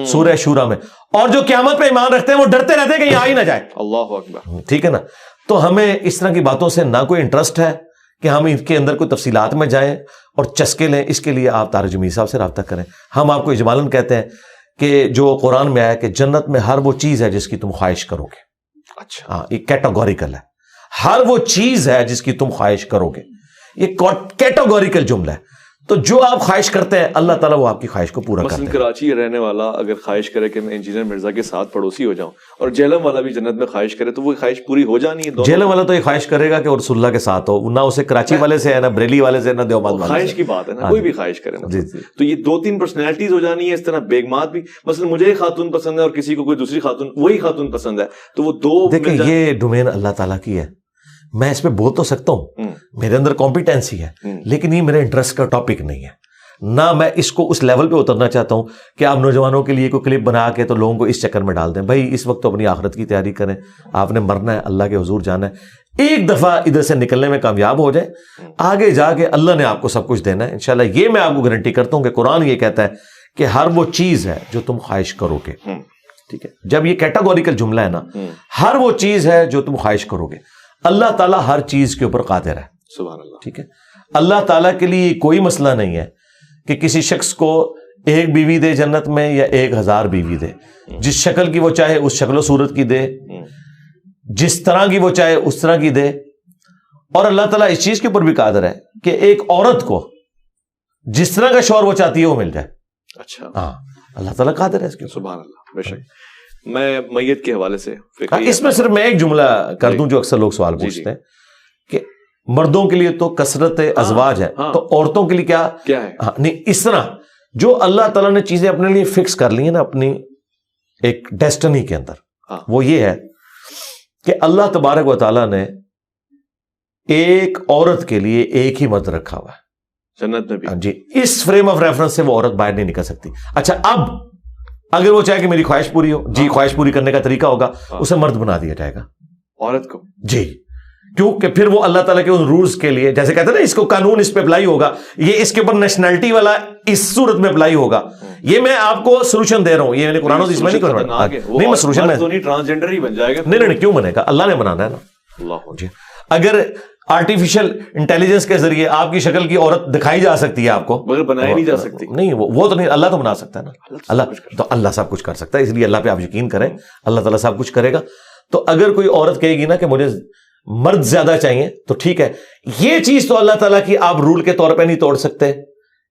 سورہ شورا میں. اور جو قیامت پہ ایمان رکھتے ہیں وہ ڈرتے رہتے ہیں کہ یہ آ ہی نہ جائے. اللہ اکبر. ٹھیک ہے نا. تو ہمیں اس طرح کی باتوں سے نہ کوئی انٹرسٹ ہے کہ ہم ان کے اندر کوئی تفصیلات میں جائیں اور چسکے لیں. اس کے لیے آپ طارق جمیل صاحب سے رابطہ کریں. ہم آپ کو اجمالاً کہتے ہیں کہ جو قرآن میں آیا کہ جنت میں ہر وہ چیز ہے جس کی تم خواہش کرو گے. اچھا, ہاں, یہ کیٹاگوریکل ہے. ہر وہ چیز ہے جس کی تم خواہش کرو گے. یہ کیٹیگوریکل جملہ ہے. تو جو آپ خواہش کرتے ہیں اللہ تعالیٰ وہ آپ کی خواہش کو پورا کرتے ہیں. کراچی رہنے والا اگر خواہش کرے کہ میں انجینئر مرزا کے ساتھ پڑوسی ہو جاؤں, اور جہلم والا بھی جنت میں خواہش کرے, تو وہ خواہش پوری ہو جانی ہے. جہلم والا تو یہ خواہش کرے گا کہ رسول اللہ کے ساتھ ہو, نہ اسے کراچی والے سے ہے, نہ بریلی والے سے, نہ دیوبند والے سے. خواہش کی بات ہے نا, کوئی بھی خواہش کرے نا. تو یہ 2-3 پرسنالٹیز ہو جانی ہے. اس طرح بیگمات بھی, مثلا مجھے ایک خاتون پسند ہے اور کسی کو کوئی دوسری خاتون, وہی خاتون پسند ہے, تو وہ دو. دیکھیں یہ ڈومین اللہ تعالیٰ کی ہے, میں اس پہ بول تو سکتا ہوں, میرے اندر کمپیٹنسی ہے, لیکن یہ میرے انٹرسٹ کا ٹاپک نہیں ہے. نہ میں اس کو اس لیول پہ اترنا چاہتا ہوں کہ آپ نوجوانوں کے لیے کوئی کلپ بنا کے تو لوگوں کو اس چکر میں ڈال دیں. بھائی اس وقت تو اپنی آخرت کی تیاری کریں, آپ نے مرنا ہے, اللہ کے حضور جانا ہے. ایک دفعہ ادھر سے نکلنے میں کامیاب ہو جائے, آگے جا کے اللہ نے آپ کو سب کچھ دینا ہے انشاءاللہ. یہ میں آپ کو گارنٹی کرتا ہوں کہ قرآن یہ کہتا ہے کہ ہر وہ چیز ہے جو تم خواہش کرو گے. ٹھیک ہے, جب یہ کیٹیگوریکل جملہ ہے نا, ہر وہ چیز ہے جو تم خواہش کرو گے, اللہ تعالیٰ ہر چیز کے اوپر قادر ہے. سبحان اللہ. ٹھیک ہے, اللہ تعالیٰ کے لیے کوئی مسئلہ نہیں ہے کہ کسی شخص کو 1 بیوی دے جنت میں یا 1000 بیوی دے, جس شکل کی وہ چاہے اس شکل و صورت کی دے, جس طرح کی وہ چاہے اس طرح کی دے. اور اللہ تعالیٰ اس چیز کے اوپر بھی قادر ہے کہ ایک عورت کو جس طرح کا شوہر وہ چاہتی ہے وہ مل جائے. اچھا, ہاں اللہ تعالیٰ قادر ہے اس کے. سبحان اللہ. بے شک. میں میت کے حوالے سے اس میں صرف میں ایک جملہ کر دوں جو اکثر لوگ سوال پوچھتے ہیں کہ مردوں کے لیے تو کثرت ازواج ہے, تو عورتوں کے لیے کیا ہے؟ نہیں, اس طرح جو اللہ تعالیٰ نے چیزیں اپنے لیے فکس کر لی ہیں نا اپنی ایک ڈیسٹنی کے اندر, وہ یہ ہے کہ اللہ تبارک و تعالیٰ نے ایک عورت کے لیے ایک ہی مرد رکھا ہوا ہے جنت میں بھی. جی, اس فریم آف ریفرنس سے وہ عورت باہر نہیں نکل سکتی. اچھا, اب اگر وہ چاہے کہ میری خواہش پوری ہو, جی خواہش پوری کرنے کا طریقہ ہوگا, اسے مرد بنا دیا جائے گا عورت کو. جی, کیونکہ پھر وہ اللہ تعالیٰ کے ان رولز کے لیے, جیسے کہتے ہیں نا اس کو قانون اس پہ اپلائی ہوگا, یہ اس کے اوپر نیشنلٹی والا اس صورت میں اپلائی ہوگا. یہ میں آپ کو سولوشن دے رہا ہوں, یہ میں نے قرآن حدیث میں نہیں کر رہا. نہیں, میں سولوشن میں ٹرانسجنڈر ہی بن جائے گا. نہیں, کیوں بنے گا, اللہ نے بنانا ہے نا. اللہ. جی, اگر آرٹیفیشل انٹیلیجنس کے ذریعے آپ کی شکل کی عورت دکھائی جا سکتی ہے آپ کو, مگر بنائی نہیں جا سکتی. نہیں, وہ تو نہیں, اللہ تو بنا سکتا ہے نا. اللہ سب کچھ کر سکتا ہے, اس لیے اللہ پہ آپ یقین کریں, اللہ تعالیٰ سب کچھ کرے گا. تو اگر کوئی عورت کہے گی نا کہ مجھے مرد زیادہ چاہیے, تو ٹھیک ہے, یہ چیز تو اللہ تعالیٰ کی آپ رول کے طور پہ نہیں توڑ سکتے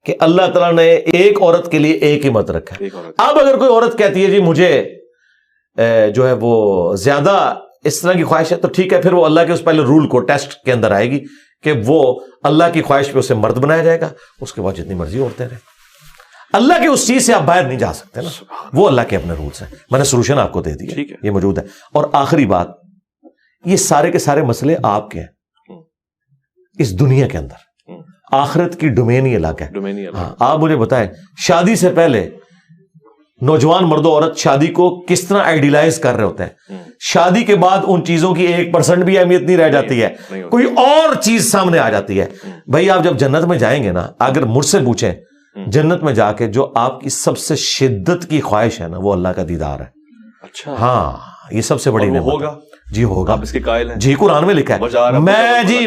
کہ اللہ تعالیٰ نے ایک عورت کے لیے ایک ہی مرد رکھا ہے. اب اگر کوئی عورت کہتی ہے جی مجھے جو ہے وہ زیادہ اس طرح کی خواہش ہے, تو ٹھیک ہے, پھر وہ اللہ کے اس پہلے رول کو ٹیسٹ کے اندر آئے گی کہ وہ اللہ کی خواہش پہ اسے مرد بنایا جائے گا, اس کے بعد جتنی مرضی عورتیں رہیں. اللہ کے اس چیز سے آپ باہر نہیں جا سکتے نا, وہ اللہ کے اپنے رولز ہیں. میں نے سولوشن آپ کو دے دیا, یہ موجود ہے. اور آخری بات, یہ سارے کے سارے مسئلے آپ کے ہیں اس دنیا کے اندر, آخرت کی ڈومین ہی الگ ہے. ہاں, آپ مجھے بتائیں شادی سے پہلے نوجوان مرد و عورت شادی کو کس طرح آئیڈیلائز کر رہے ہوتے ہیں, شادی کے بعد ان چیزوں کی 1% بھی اہمیت نہیں رہ جاتی ہے, کوئی اور چیز سامنے آ جاتی ہے. بھائی آپ جب جنت میں جائیں گے نا, اگر مجھ سے پوچھیں جنت میں جا کے جو آپ کی سب سے شدت کی خواہش ہے نا, وہ اللہ کا دیدار ہے. اچھا, ہاں, یہ سب سے بڑی نعمت ہوگا. جی ہوگا, آپ اس کے قائل ہیں. جی قرآن میں لکھا ہے.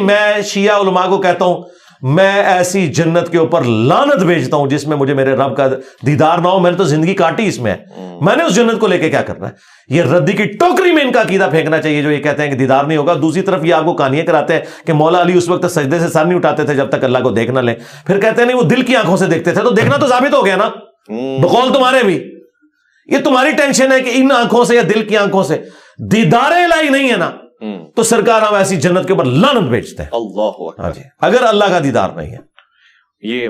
میں شیعہ علماء کو کہتا ہوں, میں ایسی جنت کے اوپر لعنت بھیجتا ہوں جس میں مجھے میرے رب کا دیدار نہ ہو. میں نے تو زندگی کاٹی اس میں, میں نے اس جنت کو لے کے کیا کرنا ہے. یہ ردی کی ٹوکری میں ان کا عقیدہ پھینکنا چاہیے جو یہ کہتے ہیں کہ دیدار نہیں ہوگا. دوسری طرف یہ آپ کو کہانیاں کراتے ہیں کہ مولا علی اس وقت سجدے سے سر نہیں اٹھاتے تھے جب تک اللہ کو دیکھ نہ لیں. پھر کہتے ہیں نہیں وہ دل کی آنکھوں سے دیکھتے تھے, تو دیکھنا تو ثابت ہو گیا نا بقول تمہارے بھی. یہ تمہاری ٹینشن ہے کہ ان آنکھوں سے یا دل کی آنکھوں سے دیدار الہی نہیں ہے نا, تو سرکار ہم ایسی جنت کے اوپر لعنت بھیجتے ہیں. اللہ اکبر. اگر اللہ کا دیدار نہیں ہے. یہ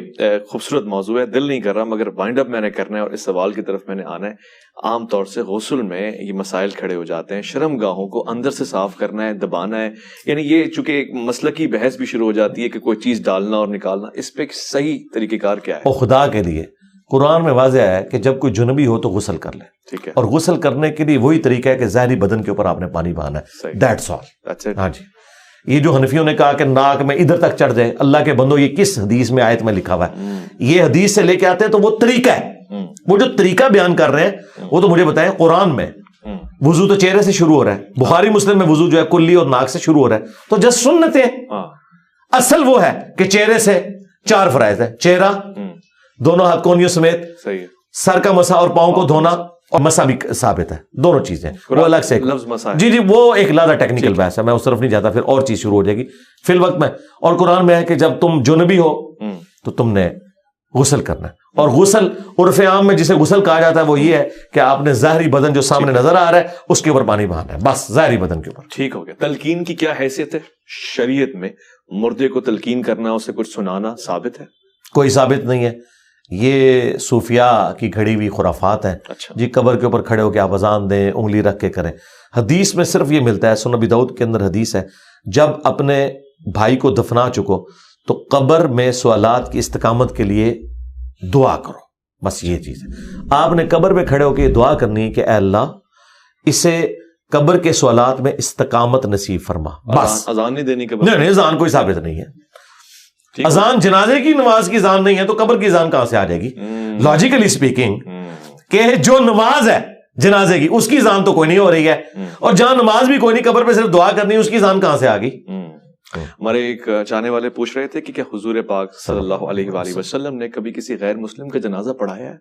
خوبصورت موضوع ہے, دل نہیں کر رہا مگر وائنڈ اپ میں نے کرنا ہے اور اس سوال کی طرف میں نے آنا ہے. عام طور سے غسل میں یہ مسائل کھڑے ہو جاتے ہیں, شرم گاہوں کو اندر سے صاف کرنا ہے, دبانا ہے, یعنی یہ چونکہ ایک مسلکی بحث بھی شروع ہو جاتی ہے کہ کوئی چیز ڈالنا اور نکالنا, اس پہ صحیح طریقہ کار کیا ہے؟ اور خدا کے لیے قرآن میں واضح ہے کہ جب کوئی جنبی ہو تو غسل کر لے. ٹھیک ہے, اور غسل کرنے کے لیے وہی طریقہ ہے کہ ظاہری بدن کے اوپر آپ نے پانی بہانا ہے. That's all. ہاں جی, یہ جو حنفیوں نے کہا کہ ناک میں ادھر تک چڑھ جائے, اللہ کے بندو یہ کس حدیث میں آیت میں لکھا ہوا ہے؟ یہ حدیث سے لے کے آتے ہیں تو وہ طریقہ ہے, وہ جو طریقہ بیان کر رہے ہیں وہ تو مجھے بتائیں. قرآن میں وضو تو چہرے سے شروع ہو رہا ہے, بخاری مسلم میں وضو جو ہے کلی اور ناک سے شروع ہو رہا ہے, تو جس سنت ہے اصل وہ ہے کہ چہرے سے 4 فرائض ہے. چہرہ, دونوں ہاتھ کونیوں سمیت, سر کا مسا اور پاؤں کو دھونا, اور مسا بھی ثابت ہے، دونوں چیزیں وہ الگ سے لفظ مسا ہے. جی وہ ایک لادہ ٹیکنیکل بحث ہے، میں اس طرف نہیں جاتا، پھر اور چیز شروع ہو جائے گی فی الوقت میں. اور قرآن میں ہے کہ جب تم جنبی ہو تو تم نے غسل کرنا ہے. اور غسل عرف عام میں جسے غسل کہا جاتا ہے وہ یہ ہے کہ آپ نے ظاہری بدن جو سامنے نظر آ رہا ہے اس کے اوپر پانی بہانا ہے، بس ظاہری بدن کے اوپر. ٹھیک ہو گیا. تلقین کی کیا حیثیت ہے شریعت میں؟ مردے کو تلقین کرنا، اسے کچھ سنانا ثابت ہے؟ کوئی ثابت نہیں ہے، یہ صوفیاء کی گھڑی ہوئی خرافات ہیں. اچھا جی قبر کے اوپر کھڑے ہو کے آپ اذان دیں، انگلی رکھ کے کریں. حدیث میں صرف یہ ملتا ہے، سنن ابی داؤد کے اندر حدیث ہے، جب اپنے بھائی کو دفنا چکو تو قبر میں سوالات کی استقامت کے لیے دعا کرو، بس یہ چیز ہے. آپ نے قبر پہ کھڑے ہو کے دعا کرنی ہے کہ اے اللہ اسے قبر کے سوالات میں استقامت نصیب فرما، بس. اذان نہیں دینی قبر؟ نہیں اذان کوئی ثابت نہیں ہے. اذان جنازے کی نماز کی اذان نہیں ہے تو قبر کی اذان کہاں سے آ جائے گی؟ لاجیکلی اسپیکنگ کہ جو نماز ہے جنازے کی اس کی اذان تو کوئی نہیں ہو رہی ہے، اور جہاں نماز بھی کوئی نہیں قبر پہ صرف دعا کرنی ہے، اس کی اذان کہاں سے آ گئی؟ ہمارے ایک چاہنے والے پوچھ رہے تھے کہ کیا حضور پاک صلی اللہ علیہ وآلہ وسلم نے کبھی کسی غیر مسلم کا جنازہ پڑھایا ہے؟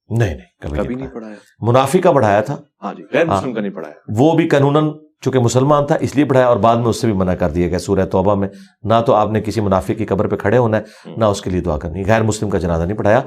نہیں کبھی نہیں پڑھایا. منافق کا پڑھایا تھا. ہاں جی، غیر مسلم کا نہیں پڑھایا. وہ بھی قانوناً چونکہ مسلمان تھا اس لیے پڑھایا، اور بعد میں اس سے بھی منع کر دیا گیا سورہ توبہ میں. نہ تو آپ نے کسی منافق کی قبر پہ کھڑے ہونا ہے، نہ اس کے لیے دعا کرنی. غیر مسلم کا جنازہ نہیں پڑھایا،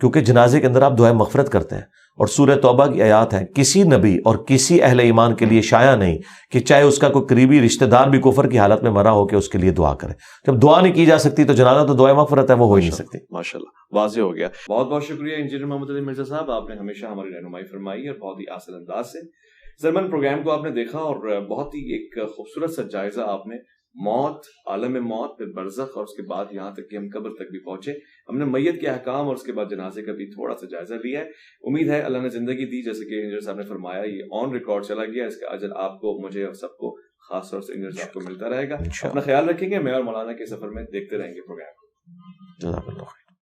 کیونکہ جنازے کے اندر آپ دعائیں مغفرت کرتے ہیں، اور سورہ توبہ کی آیات ہیں کسی نبی اور کسی اہل ایمان کے لیے شایع نہیں کہ چاہے اس کا کوئی قریبی رشتہ دار بھی کفر کی حالت میں مرا ہو کہ اس کے لیے دعا کرے. جب دعا نہیں کی جا سکتی تو جنازہ تو دعائیں مغفرت ہے، وہ ہو ہی نہیں سکتی. ماشاءاللہ واضح ہو گیا. بہت بہت شکریہ انجینئر محمد علی مرزا صاحب، آپ نے ہمیشہ ہماری رہنمائی فرمائی اور بہت ہی آسان انداز سے. زرمن پروگرام کو آپ نے دیکھا اور بہت ہی ایک خوبصورت سا جائزہ آپ نے موت، عالم موت، پھر برزخ، اور اس کے بعد یہاں تک کہ ہم قبر تک بھی پہنچے. ہم نے میت کے احکام اور اس کے بعد جنازے کا بھی تھوڑا سا جائزہ لیا ہے. امید ہے اللہ نے زندگی دی، جیسے کہ انجینئر صاحب نے فرمایا یہ آن ریکارڈ چلا گیا، اس کا اجر آپ کو، مجھے اور سب کو، خاص طور سے انجینئر صاحب کو ملتا رہے گا. اپنا خیال رکھیں گے. میں اور مولانا کے سفر میں دیکھتے رہیں گے پروگرام کو.